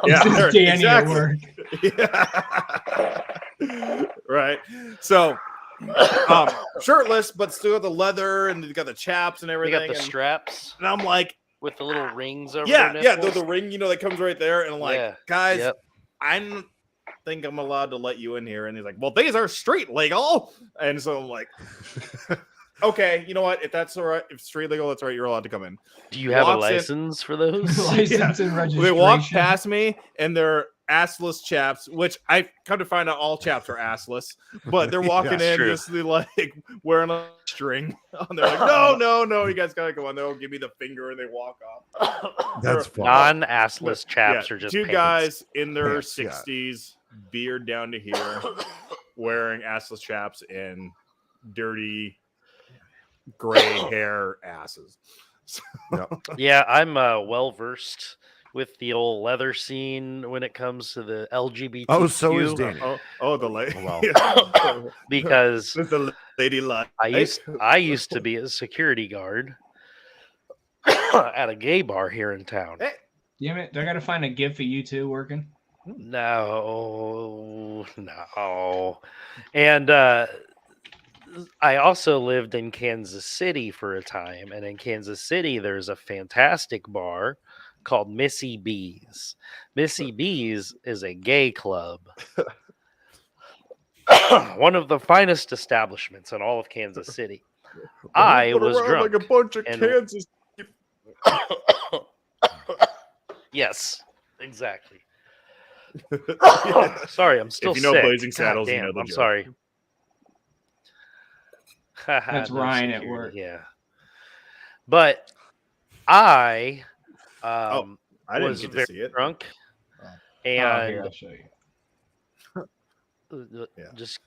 This is Danny at work. Yeah. Right. So shirtless, but still the leather, and they got the chaps and They everything. got the straps and I'm like, with the little rings over yeah, their yeah, nipples. the ring, that comes right there, and I'm like, Yeah. guys, Yep. I think I'm allowed to let you in here. And he's like, well, these are street legal. And so I'm like, okay, you know what? If that's all right, if street legal, that's all right. You're allowed to come in. Do you have a Walks in- license for those? License and registration. They walk past me, and they're assless chaps, which I come to find out all chaps are assless, but they're walking Yeah, in true. just like wearing a string. And they're like, no, you guys gotta go on. They'll give me the finger and they walk off. That's fun. Non-assless chaps Yeah, are just two pants. guys in their Pants, yeah. 60s, beard down to here, wearing assless chaps and dirty gray hair asses. Yeah, I'm well versed with the old leather scene when it comes to the LGBTQ. Oh, so is Danny. The lady. Wow. Because The lady lie. I used to be a security guard at a gay bar here in town. Hey. Damn it! I gotta find a gift for you two working. No. And I also lived in Kansas City for a time, and in Kansas City there's a fantastic bar called Missy B's. Missy B's is a gay club. One of the finest establishments in all of Kansas City. I Put was around drunk. like a bunch of and- Kansas. Yes, exactly. Sorry, I'm still If you know sick. Blazing God Saddles, you damn, know the I'm joke. sorry. That's No Ryan at security, work. Yeah, but I I didn't was get to very see it. drunk, Oh, here, and I'll show you. Yeah. just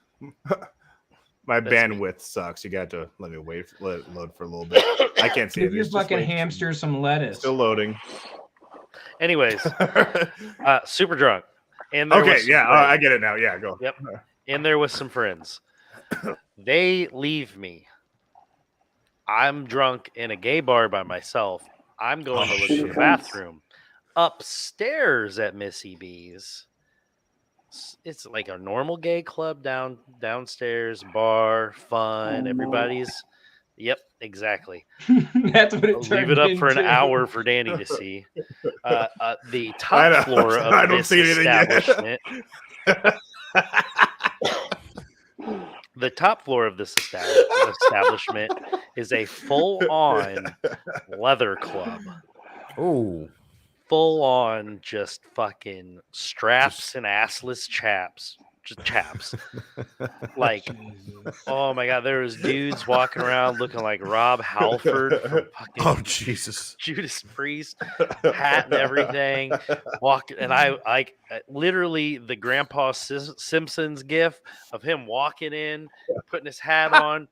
My That's bandwidth sucks. You got to let it load for a little bit. I can't see Give it. your It's just fucking waiting. hamster some lettuce. Still loading. anyways, super drunk. And there Okay, was some yeah, friends. I get it now. Yeah, go. Yep. In there with some friends. They leave me. I'm drunk in a gay bar by myself. I'm going to look for the bathroom. Upstairs at Missy B's, it's like a normal gay club downstairs, bar, fun. Oh, no. Everybody's, yep, Exactly. That's what it I'll turned leave it up for an into. hour for Danny to see. The top floor I of don't this see anything yet. establishment. The top floor of this establishment is a full-on leather club. Oh, Full-on just fucking straps and assless chaps. Just chaps. Like, oh my god, there was dudes walking around looking like Rob Halford from fucking oh, Jesus! Judas Priest, hat and everything. And I literally the Grandpa Simpsons gif of him walking in, putting his hat on,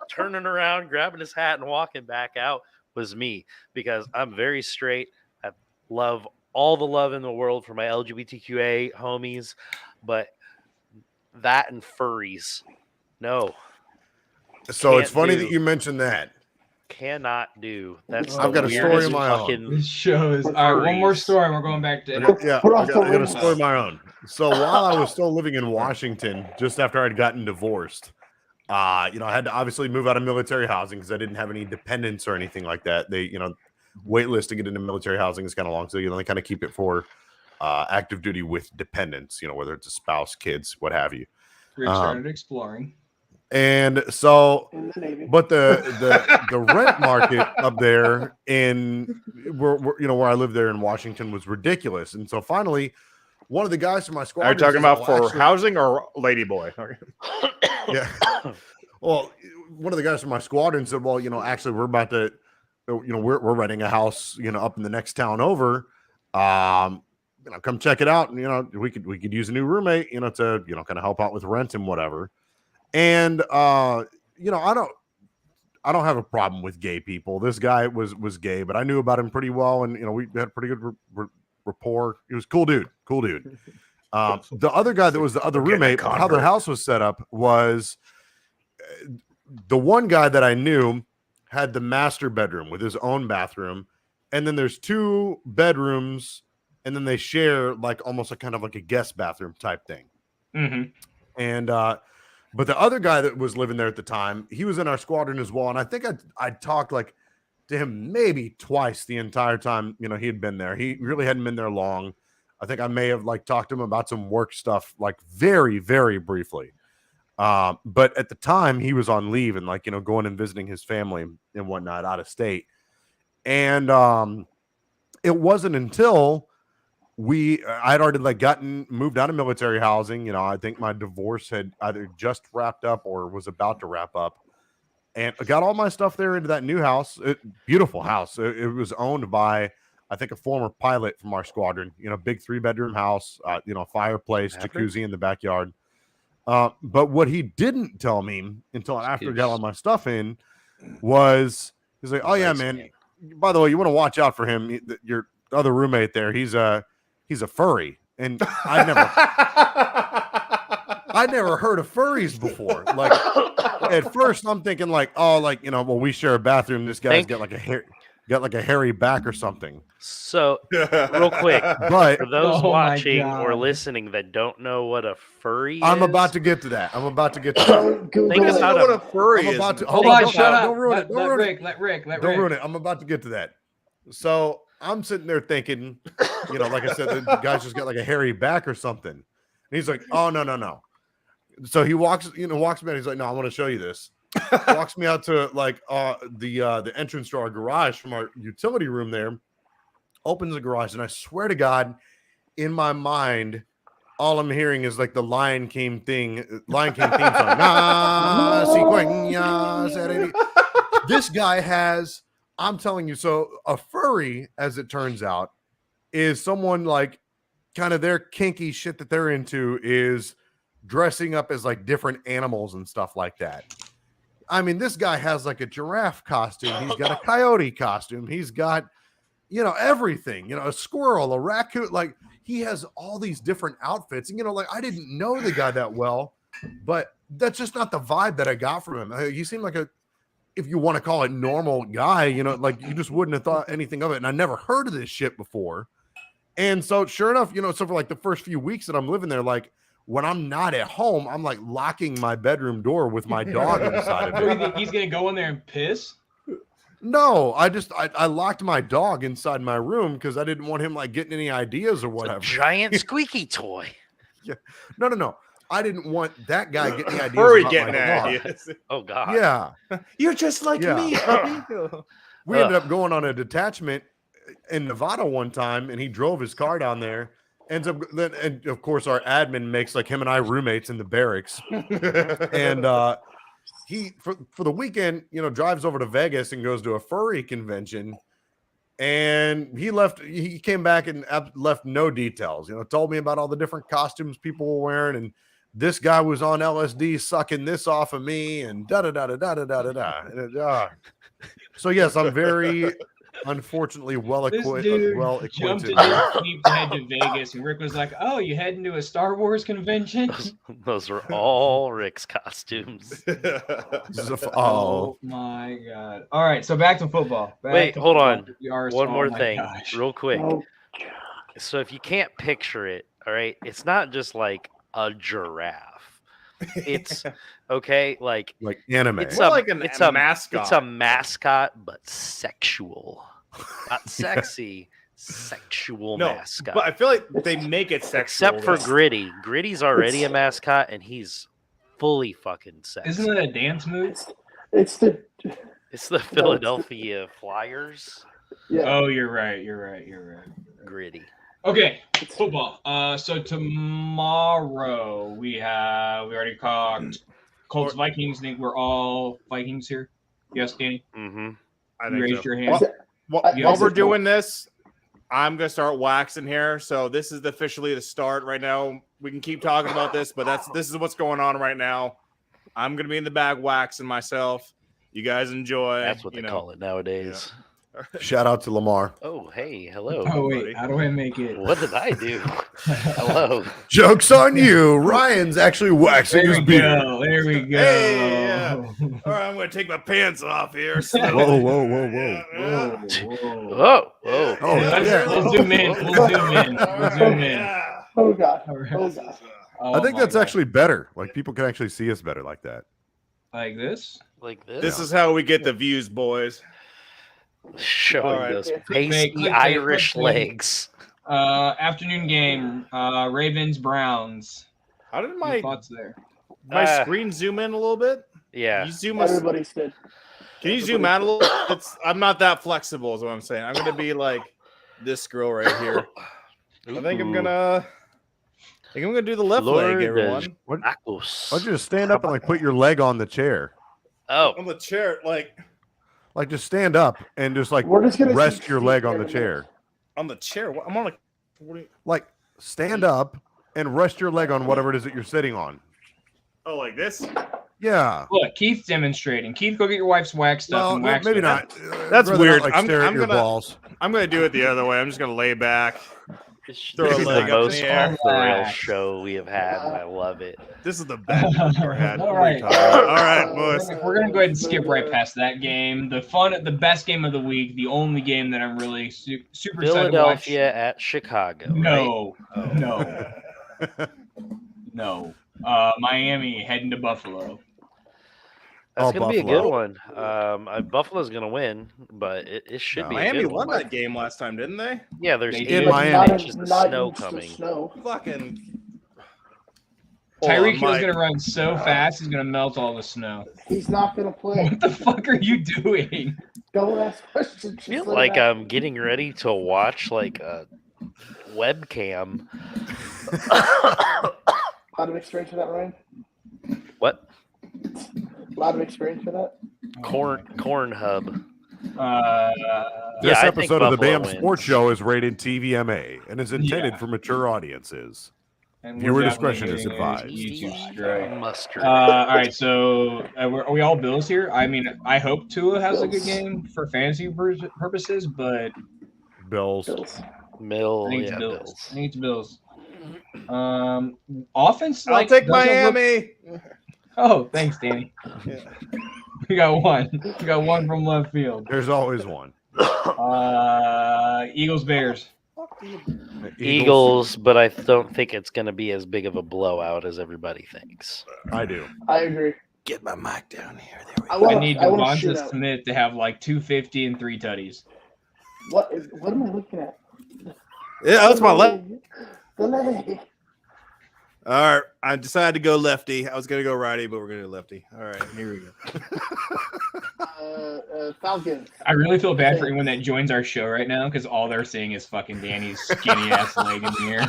turning around, grabbing his hat, and walking back out was me, because I'm very straight. I love all the love in the world for my LGBTQA homies, but that and furries, no. So it's Can't funny do. that you mentioned that. Cannot do. That's I've the got a story weirdest of my own. fucking This show is all right. One more story, and we're going back to. Yeah, Put I off the got a rings. story of my own. So while I was still living in Washington, just after I'd gotten divorced, I had to obviously move out of military housing because I didn't have any dependents or anything like that. They, wait list to get into military housing is kind of long, so they kind of keep it for active duty with dependents. Whether it's a spouse, kids, what have you. Rick started exploring. And so, In the Navy. but the rent market up there where I live there in Washington was ridiculous. And so finally, one of the guys from my squad. Are you talking about for housing or ladyboy? Yeah. Well, one of the guys from my squadron said, "Well, actually, we're about to, we're renting a house, up in the next town over. Come check it out, and we could use a new roommate, to kind of help out with rent and whatever." And I don't have a problem with gay people. This guy was gay, but I knew about him pretty well, and we had pretty good rapport. He was a cool dude. The other guy that was the other roommate, how the house was set up was the one guy that I knew had the master bedroom with his own bathroom, and then there's 2 bedrooms, and then they share almost a kind of like a guest bathroom type thing. Mm-hmm. And but the other guy that was living there at the time, he was in our squadron as well. And I think I talked to him maybe twice the entire time, he had been there. He really hadn't been there long. I think I may have talked to him about some work stuff, very, very briefly. But at the time he was on leave and going and visiting his family and whatnot out of state. And it wasn't until I'd already moved out of military housing. I think my divorce had either just wrapped up or was about to wrap up, and I got all my stuff there into that new house. Beautiful house. It was owned by, I think, a former pilot from our squadron. Big 3-bedroom house. Fireplace, jacuzzi in the backyard. But what he didn't tell me until after I got all my stuff in was he's like, "Oh yeah, man. By the way, you want to watch out for him. Your other roommate there. He's a furry." And I'd never heard of furries before. At first I'm thinking well, we share a bathroom. This guy's got a hairy back or something. So real quick, but for those watching or listening that don't know what a furry I'm is, about to get to that. think About about what a furry is. Hold on, shut up. Don't ruin it. Let Rick. Don't ruin it. I'm about to get to that. So I'm sitting there thinking, like I said, the guy's just got a hairy back or something. And he's like, "Oh, no. So he walks me out. He's like, "No, I want to show you this." Walks me out to the entrance to our garage from our utility room there. Opens the garage, and I swear to God, in my mind, all I'm hearing is the Lion King theme song. This guy has, I'm telling you, so a furry, as it turns out, is someone kind of their kinky shit that they're into is dressing up as different animals and stuff like that. I mean, this guy has a giraffe costume. He's got a coyote costume. He's got, everything, a squirrel, a raccoon. He has all these different outfits. And, I didn't know the guy that well, but that's just not the vibe that I got from him. He seemed like if you want to call it normal guy, you just wouldn't have thought anything of it. And I never heard of this shit before. And so sure enough, so for the first few weeks that I'm living there, when I'm not at home, I'm locking my bedroom door with my dog inside of So you it. think he's gonna go in there and piss? No, I locked my dog inside my room because I didn't want him like getting any ideas or It's a whatever. giant squeaky toy. No. I didn't want that guy getting any ideas. Furry about getting my dog. ideas. Oh God. Yeah, You're just like Yeah. me, puppy. we ended up going on a detachment in Nevada one time, and he drove his car down there. Ends up, and of course, our admin makes like him and I roommates in the barracks, and he for the weekend, drives over to Vegas and goes to a furry convention. And he came back and left no details, told me about all the different costumes people were wearing. And this guy was on LSD sucking this off of me and da-da-da-da-da-da-da-da. So yes, I'm very unfortunately This well-equipped. dude Well jumped acquainted. in his Jeep to head to Vegas, and Rick was like, "Oh, you heading to a Star Wars convention?" Those are all Rick's costumes. Oh my God! All right, so back to football. Wait, to hold football. on. One more thing, Gosh. real quick. Oh, So if you can't picture it, all right, it's not just like a giraffe. It's okay, like anime. it's More a like it's a a mascot. It's a mascot, but sexual, not sexy. Sexual mascot. But I feel like they make it sexual. Except for Gritty. Gritty's already a mascot, and he's fully fucking sexy. Isn't that a dance move? it's the It's the Philadelphia Flyers. yeah. Oh, you're right. Gritty. Okay, football. So tomorrow we already talked Colts Vikings. Think we're all Vikings here? Yes, Danny. Mm-hmm. I You think raised so. your hand. While we're doing this, I'm gonna start waxing here. So this is officially the start right now. We can keep talking about this, but this is what's going on right now. I'm gonna be in the bag waxing myself. You guys enjoy. That's what they call it nowadays. Shout out to Lamar. Oh, hey, hello. Oh wait, how do I make it? What did I do? Hello. Joke's on you. Ryan's actually waxing There his we beard. go. There we go. Hey, yeah. All right, I'm gonna take my pants off here. Whoa. Whoa. Oh, yeah. We'll zoom in. We'll zoom in. Oh God. All right. Oh God. Oh I think my that's God. actually better. Like people can actually see us better like that. Like this. Like this. This is how we get the views, boys. Showing All right. those Clickbait, pasty clickbait, Irish clickbait. legs. Afternoon game. Ravens Browns. How did Any my thoughts there? screen zoom in a little bit? Yeah. You zoom us. Everybody's did. Can you zoom out a little? I'm not that flexible, is what I'm saying. I'm gonna be like this girl right here. I think I'm gonna do the left leg, everyone. Why Tacos. don't you just stand up and like put your leg on the chair? Oh, On the chair, Like just stand up and just like We're just gonna rest see your feet leg on in the a minute. chair. on the chair. I'm on a. What do you, Like stand up and rest your leg on whatever it is that you're sitting on. oh, like this? Yeah. Look, Keith's demonstrating. Keith, go get your wife's wax stuff Well, and wax maybe it. not. That's Rather weird. Not, like, I'm stare at your gonna- balls. I'm gonna do it the other way. I'm just gonna lay back. this Throw a is the leg up in most the air. off the rail Relax. show we have had, and I love it. This is the best we've ever had. All right. All right, boys. We're gonna go ahead and skip right past that game. The best game of the week, the only game that I'm really super excited to watch. Philadelphia at Chicago. No, right? no. Miami heading to Buffalo. That's Oh, gonna be a Buffalo. good one. Buffalo's gonna win, but it should No. be. a Miami good won one. that game last time, didn't they? Yeah, there's They 8 did. In Miami. Not inches of not snow inches of coming. snow. Fucking. Tyreek Hill's Mike. gonna run so fast, he's gonna melt all the snow. He's not gonna play. What the fuck are you doing? Don't ask questions. I feel just let like him ask. I'm getting ready to watch like a webcam. Lot of experience for that, Ryan. What? Lot of experience for that. Corn hub. This Yeah, I think episode of the Buffalo BAM wins. Sports Show is rated TVMA and is intended Yeah. for mature audiences. And Viewer we're discretion definitely is getting a advised. YouTube strike. Mustard. All right, so are we all Bills here? I mean, I hope Tua has a good game for fantasy purposes, but Bills. Bills. Mill. I think it's Yeah, Bills. Bills. I think it's Bills. Offense. I'll like, take doesn't look- Miami. Oh, thanks, Danny. Yeah. We got one. We got one from left field. There's always one. Eagles, Bears. Eagles, but I don't think it's going to be as big of a blowout as everybody thinks. I do. I agree. get my mic down here. There we I go. I want need I want to Devonta shoot out. Smith to have like 250 and 3 tutties. What am I looking at? Yeah, that's my left. The leg. All right, I decided to go lefty. I was gonna go righty, but we're gonna go lefty. All right, here we go. Falcons. I really feel bad for anyone that joins our show right now because all they're seeing is fucking Danny's skinny ass leg in the air.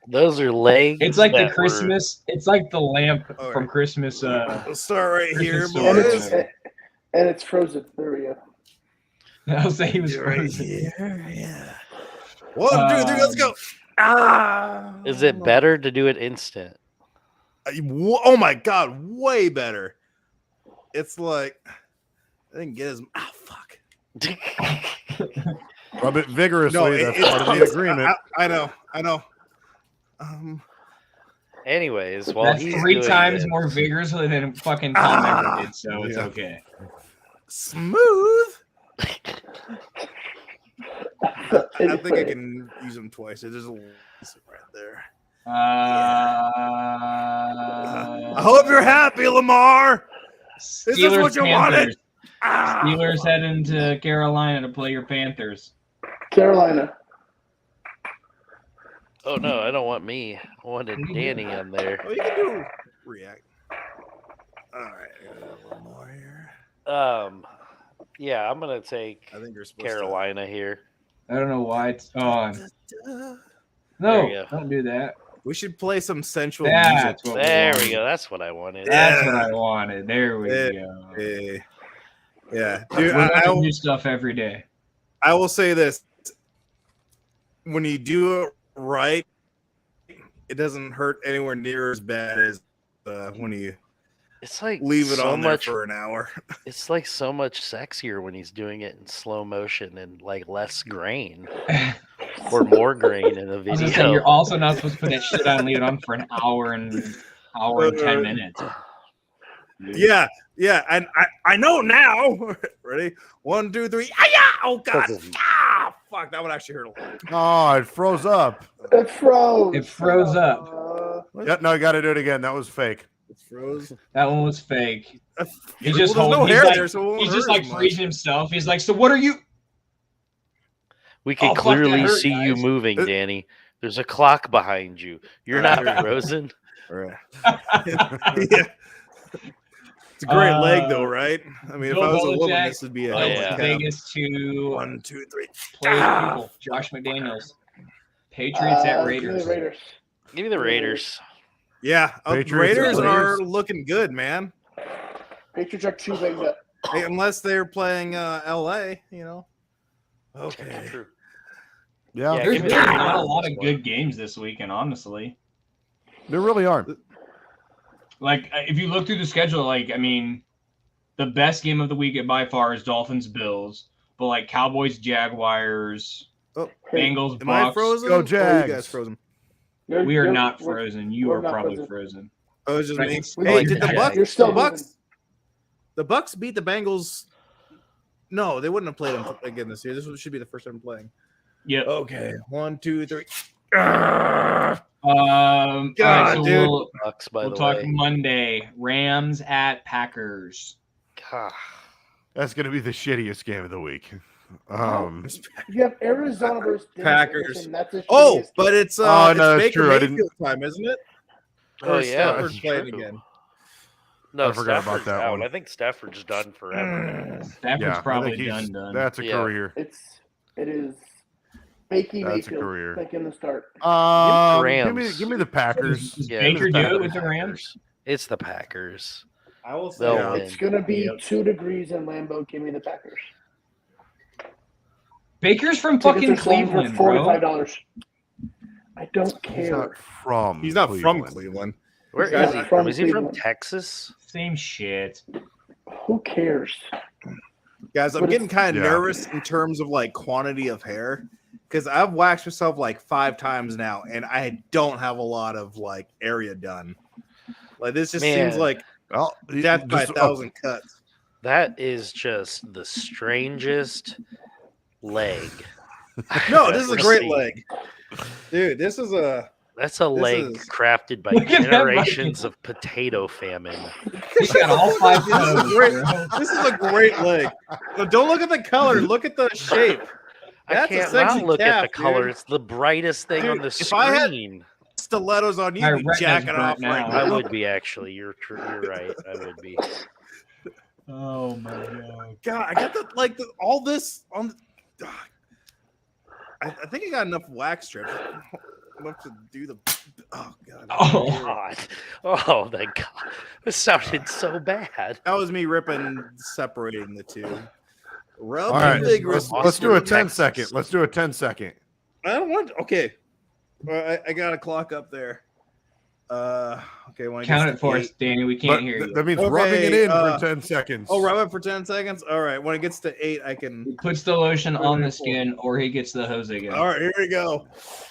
Those are legs. It's like the that Christmas. It's like the lamp All from right. Christmas. We'll start right here, Christmas boys. sword. And it's frozen. There we go. I'll say he was Right frozen. here, yeah. 1, 2, 3, let's go. Is it better to do it instant? Oh my god, way better. It's like I didn't get as fuck. Rub it vigorously. No, That's it's part of the agreement. I know. Anyways, while That's he's 3 doing times this- more vigorously than fucking Tom ever did, so it's Yeah. okay. Smooth. I think I can use them twice. There's a right there. I hope you're happy, Lamar. Is this Steelers, what you Panthers. wanted? Steelers heading to Carolina to play your Panthers. Carolina. Oh no, I don't want me. I wanted Danny on there. Oh, you can do react. All right, I got a little more here. Yeah, I'm gonna take I think you're supposed Carolina here. I don't know why it's on. to. There No, you go. don't do that. We should play some sensual That's music. what There we we go. That's what I wanted. That's what I wanted. There we Yeah. go. Yeah, We dude. learn new stuff every day. I will say this: when you do it right, it doesn't hurt anywhere near as bad as when you It's like leave it so on there much. for an hour. It's like so much sexier when he's doing it in slow motion and like less grain or more grain in the I was gonna say, video. you're also not supposed to put that shit on and leave it on for an hour and 10 minutes. Yeah, and I know now. Ready? 1, 2, 3. Ah, oh god! Fuck! That would actually hurt a lot. Oh, it froze up. It froze. It froze up. Yeah, no, you got to do it again. That was fake. It's froze. That one was fake. He's Well, just there's no holding. hair He's, there, so it won't he's just hurt like as much. freezing himself. He's like, so what are you? We can Oh, fuck, that clearly hurt, see you guys. moving, Danny. There's a clock behind you. You're not frozen. Right. Yeah. It's a great leg, though, right? I mean, if Bill I was a woman, Belichick this would be a Oh, hell of yeah. a cap. Vegas to 1, 2, 3. play people. Josh McDaniels. Patriots at Raiders. Raiders. Give me the Raiders. Yeah, Patriots Raiders and are Raiders. looking good, man. Patriots are too banged up. Hey, unless they're playing LA, you know. Okay. True. Yeah, Yeah, There's give me really the not a Raiders lot of one. good games this weekend, honestly. there really aren't. Like, if you look through the schedule, like, I mean, the best game of the week by far is Dolphins Bills, but like Cowboys Jaguars, Bengals Am I Bucks. frozen? Go Or are you Jags. guys frozen? We are not frozen. You we're are not probably frozen. frozen. Oh, it's just Right. me. We Hey, like did the Jags. Bucks? You're still the Bucks. moving. The Bucks beat the Bengals. No, they wouldn't have played them again this year. This should be the first time playing. Yep. Okay, 1, 2, 3. All right, so dude. Bucks, by we'll the talk way. Monday. Rams at Packers. God. That's going to be the shittiest game of the week. You have Arizona versus Denver. Packers. And that's the Oh, shittiest but it's Oh, no, it's that's Baker true. I didn't- Mayfield time, isn't it? Oh, Or yeah, Stafford's that's playing true. again. No, I forgot about Stafford's that out. one. I think Stafford's done forever. Stafford's Yeah, I probably think he's- done. That's a Yeah. career. It is Bakey That's a Mayfield career. making the start. Rams. Give me the Packers. Does Yeah, Baker it's do the it with the Rams? It's the Packers. I will They'll say win. It's going to be Yep. 2 degrees in Lambeau. Give me the Packers. Baker's from Tickets fucking are selling Cleveland, for bro. $45. I don't He's not care. from. he's not from Cleveland. Cleveland. Where Yeah, is he from from? Is he from Cleveland. Texas? Same shit. Who cares? Guys, I'm But getting kind of Yeah. nervous in terms of like quantity of hair because I've waxed myself like 5 times now, and I don't have a lot of like area done. Like this just seems Man. like Well, death by just- 1,000 cuts. That is just the strangest leg. No, this is a Ever great seen. leg, dude. This is a That's a leg is- crafted by Look at that generations of potato famine. He's got all 5 This is toes, great. bro. This is a great leg. But don't look at the color. Look at the shape. I That's a can't sexy not look calf, at the color. dude. It's the brightest thing on Dude, the if I had- screen. Stilettos on you, My be retina's jacking off burnt right now. I now. would be actually. You're right. I would be. Oh my god. God, I got all this on. I think I got enough wax strips. Enough to do the. Oh god. Oh. God. Oh my God. This sounded so bad. That was me separating the two. Rub All right, vigorous. let's do a Texas. 10-second. Let's do a 10-second. I don't want. Okay. Well, I got a clock up there. Okay. When Count it for us, Danny. We can't But hear you. that means Okay, rubbing it in uh, for 10 seconds. Oh, rub it for 10 seconds. All right. When it gets to 8, I can. He puts the lotion on the skin, or he gets the hose again. All right. Here we go.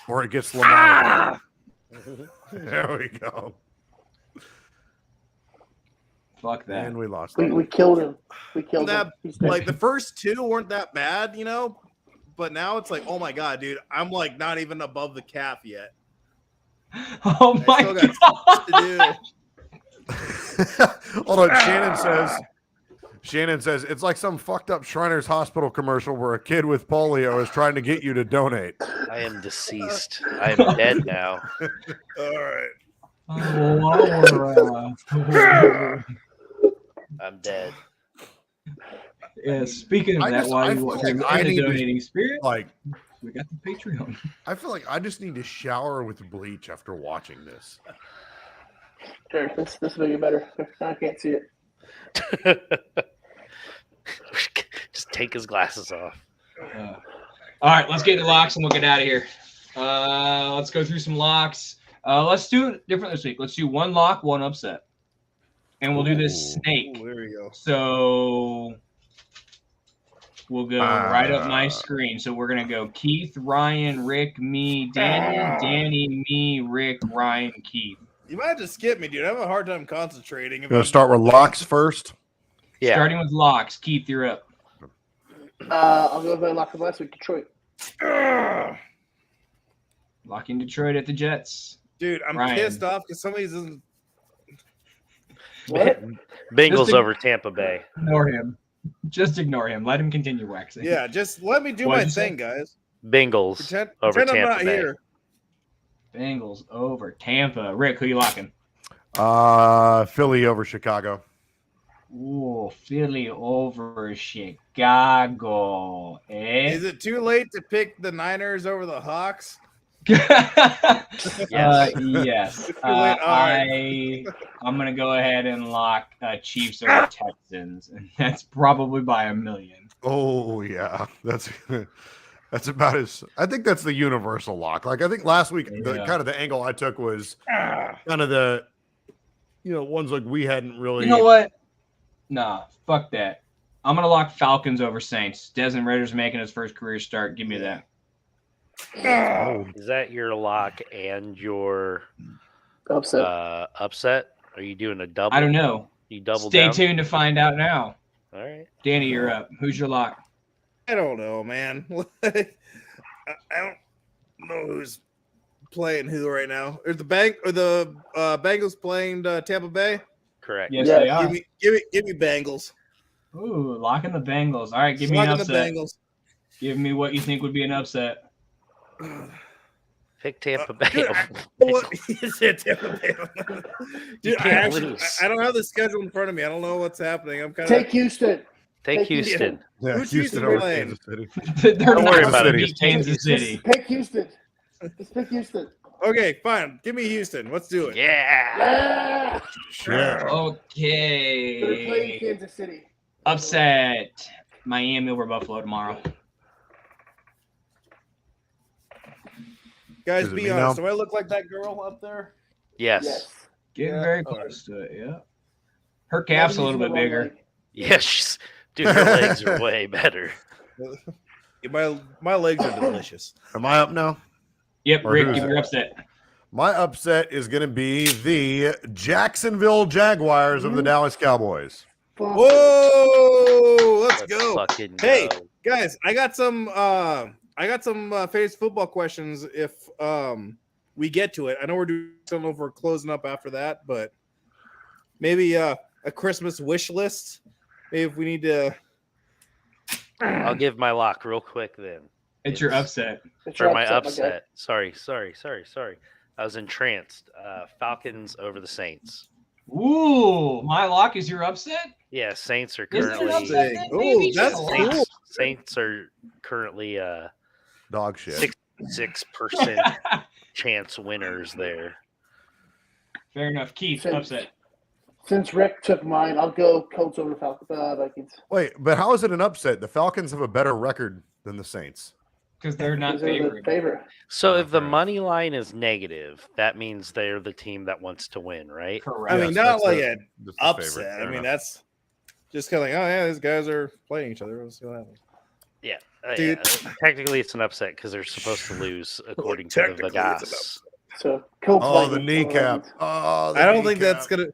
Or it gets Lamar. There we go. Fuck that. And we lost We, that. we killed him. We killed him. That He's dead. like the first 2 weren't that bad, but now it's like, oh my god, dude, I'm like not even above the calf yet. Oh I my still got god. stuff to do. Hold on. Shannon says it's like some fucked up Shriners Hospital commercial where a kid with polio is trying to get you to donate. I am deceased. I am dead now. All right. Oh, I'm dead. yeah, speaking of I that, just- while I you feel want like to I the need to- donating spirit, Like, we got the Patreon. I feel like I just need to shower with bleach after watching this. Sure, this will make it better. I can't see it. Just take his glasses off. All right, let's get into locks and we'll get out of here. Let's go through some locks. Let's do it different this week. Let's do one lock, one upset, and we'll do this Ooh. snake. Oh, there we go. So we'll go right up my screen. So we're gonna go Keith, Ryan, Rick, me, Danny, Danny, me, Rick, Ryan, Keith. You might have to skip me, dude. I have a hard time concentrating. You want to start with locks first? Yeah. Starting with locks. Keith, you're up. I'll go with my lock from last week, Detroit. Locking Detroit at the Jets. Dude, I'm Ryan. pissed off because somebody doesn't. What? Bengals Just over Tampa Bay. Ignore him. Just ignore him. Let him continue waxing. Yeah, just let me do What'd my you say? thing, guys. Bengals Pretend, over pretend I'm Tampa not Bay. here. Bengals over Tampa. Rick, who you locking? Philly over Chicago. Ooh, Philly over Chicago. Eh? Is it too late to pick the Niners over the Hawks? Yes. If you went, all right. I'm gonna go ahead and lock Chiefs over Texans, and that's probably by a million. Oh yeah, that's about as. I think that's the universal lock. Like I think last week, the Yeah. kind of the angle I took was kind of the, ones like we hadn't really. You know what? Nah, fuck that. I'm gonna lock Falcons over Saints. Desmond Ritter's making his first career start. Give me that. Is that your lock and your Upset. upset? Are you doing a double? I don't know. You double Stay down? tuned to find out now. All right. Danny, you're up. Who's your lock? I don't know, man. I don't know who's playing who right now. Is the Bengals playing Tampa Bay? Correct. Yes, Yeah, they are. Give me Bengals. Ooh, locking the Bengals. All right, give me an Locking the upset. Bengals. Give me what you think would be an upset. Pick Tampa Bay. Dude, What? You said Tampa Bay. Dude, can't lose. I don't have the schedule in front of me. I don't know what's happening. I'm kind Take of. Houston. Take Houston. Yeah, Who's Houston Houston over playing? Kansas City. They're Don't not worry gonna about it. beat Kansas City. Pick Houston. Just pick Houston. Okay, fine. Give me Houston. Let's do it. Yeah. Yeah! Shit. They're playing Okay. Kansas City. Upset. Miami over Buffalo tomorrow. Guys, Is it be me honest. now? Do I look like that girl up there? Yes. Yes. Getting Yeah, very all right. close to it. Yeah. Her calf's a little bit bigger. Yes. Dude, your legs are way better. My legs are delicious. Am I up now? Yep, Or Rick, who's give it? your upset. My upset is going to be the Jacksonville Jaguars of the Dallas Cowboys. Fuck. Whoa! Let's Let's go. fucking Hey, go. guys, I got some fantasy football questions if we get to it. I know I don't know if we're closing up after that, but maybe a Christmas wish list. Maybe if we need to. I'll give my lock real quick then. It's your upset. It's Or your my my guy. upset. Sorry. I was entranced. Falcons over the Saints. Ooh, my lock is your upset? Yeah, Saints are Is it an currently upset then, Oh, baby? that's Just cool. relax. Saints are currently Dog shit. 66% chance winners there. Fair enough. Keith, Since- upset. Since Rick took mine, I'll go Colts over Vikings. Wait, but how is it an upset? The Falcons have a better record than the Saints. Because they're not Because they're the favored. favorite. So Oh, if the fair enough. money line is negative, that means they're the team that wants to win, right? Correct. I mean, Yes, not that's like the- an that's the favorite. upset. Fair I mean, enough. that's just kind of like, oh yeah, these guys are playing each other. Let's see what happens. Yeah. Dude. Technically, it's an upset because they're supposed to lose according to the Technically, it's an Vegas. So Colts. Oh, the Vikings, kneecap. Vikings. Oh, the I don't think kneecap. that's gonna.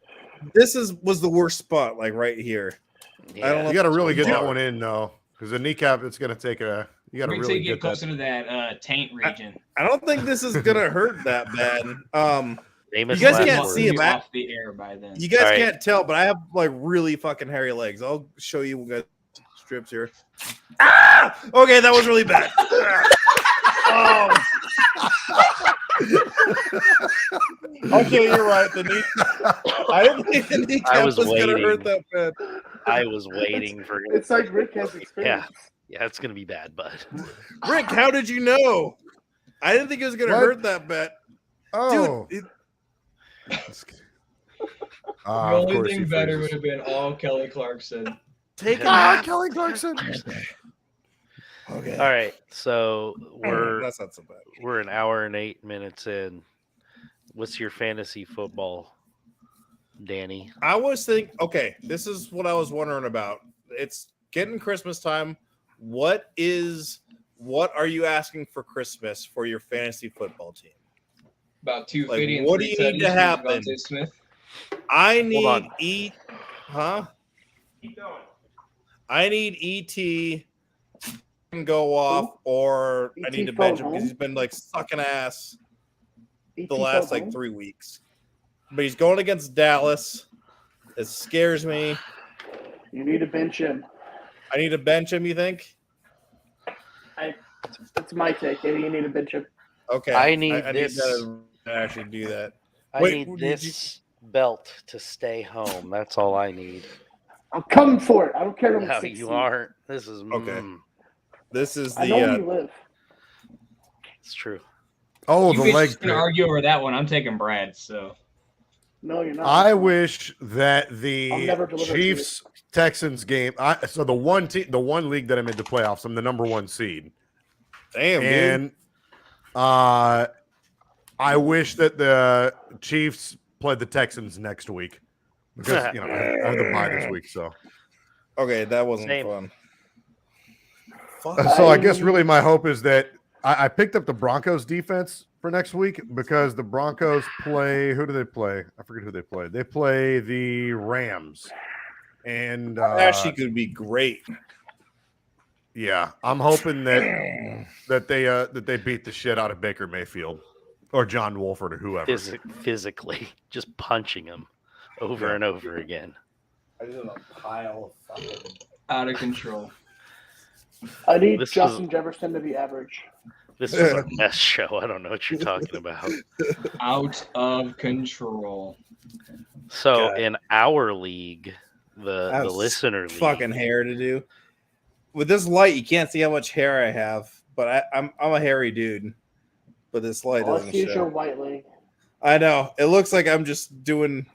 This was the worst spot, like right here. Yeah. I don't know. You got to really So get that far. one in though, because the kneecap. It's going to take a. You got to Wait till really you get get that. closer to that taint region. I don't think this is gonna hurt that bad. Famous You guys last can't words. see him, Be Matt. off the air by then. You guys All right. can't tell, but I have like really fucking hairy legs. I'll show you when guys strips here. Ah! Okay, that was really bad. Oh. Okay, you're right. The knee. I didn't think the kneecap was was gonna hurt waiting. that bad. I was waiting for. It's like Rick has experience. Yeah, it's gonna be bad, bud. Rick, how did you know? I didn't think it was gonna What? hurt that bad. Oh, Dude, The of only course he thing better would freezes. have been all Kelly Clarkson. take it Ah, back. Kelly Clarkson. Okay. All right, so That's not so bad. we're an hour and 8 minutes in. What's your fantasy football, Danny? I was thinking, okay, this is what I was wondering about. It's getting Christmas time. What are you asking for Christmas for your fantasy football team? About 250 Like, and what do you need to 370 for happen? Devontae Smith. I on. need I need ET to go off, or I need to ET bench phone him because home? he's been like sucking ass ET the last phone like home? 3 weeks. But he's going against Dallas. It scares me. You need to bench him. I need to bench him, you think? That's my take. Yeah, you need to bench him. Okay. I need I this. need to actually do that. I Wait, need did you- this belt to stay home. That's all I need. I'm coming for it. I don't care if I'm No, 16. you aren't. This is Okay. This is I know where the you live. It's true. Oh, You the bitches leg. gonna pick. argue over that one. I'm taking Brad. So No, you're not. I wish that I'll the never deliver it to you. Chiefs Texans game. So the one league that I'm in the playoffs, I'm the number 1 seed, damn, dude. and I wish that the Chiefs played the Texans next week because I have the bye this week. So Okay, that wasn't Same. fun. so I guess really my hope is that I picked up the Broncos defense for next week because the Broncos play. Who do they play? I forget who they play. They play the Rams, and Actually, could be great. yeah, I'm hoping that they beat the shit out of Baker Mayfield or John Wolford or whoever. Physically, just punching him over and over again. I just have a pile of fucking. out of control. I need This Justin Jefferson to be average. This is our best show. I don't know what you're talking about. Out of control. So God. in our league, the That's listener league, fucking hair to do. With this light, you can't see how much hair I have, but I'm a hairy dude. But this light All I doesn't see is your show. white leg. I know. It looks like I'm just doing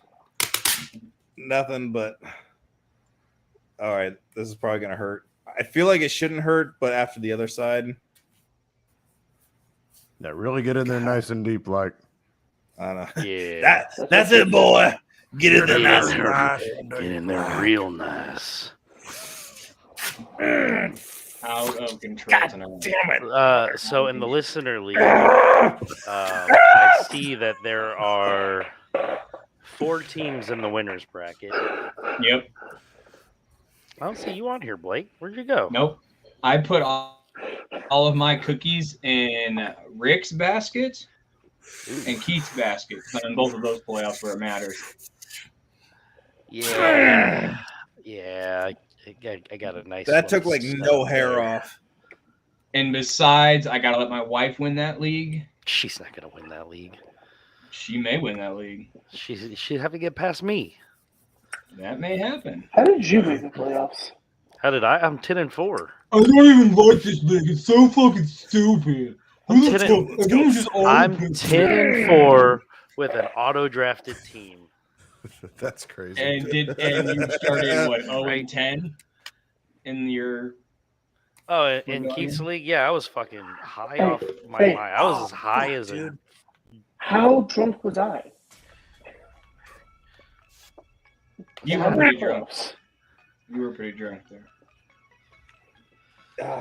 nothing but. All right, this is probably gonna hurt. I feel like it shouldn't hurt, but after the other side, That really get in there nice and deep, like. I don't know. yeah, That's it, boy. Get in there, Get nice in and there. nice. get in there real nice. Out of control tonight. Damn it. So in the listener league, I see that there are 4 teams in the winners bracket. Yep. I don't see you on here, Blake. Where'd you go? Nope. I put all of my cookies in Rick's basket, and Keith's basket. But in both of those playoffs where it matters. Yeah. I got a nice. That took like no hair off. And besides, I gotta let my wife win that league. She's not gonna win that league. She may win that league. She'd have to get past me. That may happen. How did you make the playoffs? How did I? I'm 10-4. I don't even like this league. It's so fucking stupid. I'm 10-4 with an auto-drafted team. That's crazy. And you started what 0-10 in your. Oh, in Keith's league, yeah, I was fucking high off my hey. mind. I was as high as a. How drunk was I? You were pretty drunk. You were pretty drunk there.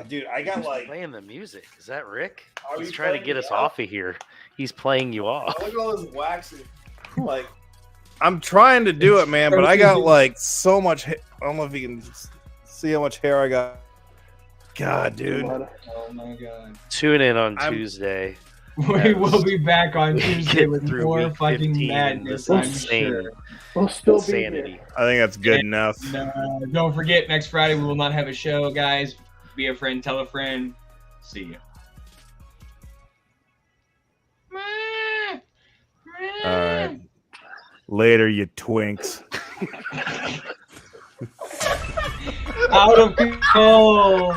Dude, I got like playing the music. Is that Rick? Are He's you trying to playing get me us out? off of here. He's playing you off. look at all this waxing. Like, I'm trying to do it, man, but I got like so much. I don't know if you can see how much hair I got. God, dude. Oh my god. Tune in on Tuesday. We will be back on Tuesday with through more week fucking 15. madness, This I'm insane sure. We'll still be insanity. here. I think that's good enough. Don't forget, next Friday we will not have a show, guys. Be a friend, tell a friend. See you. All right. Later, you twinks. Out of control.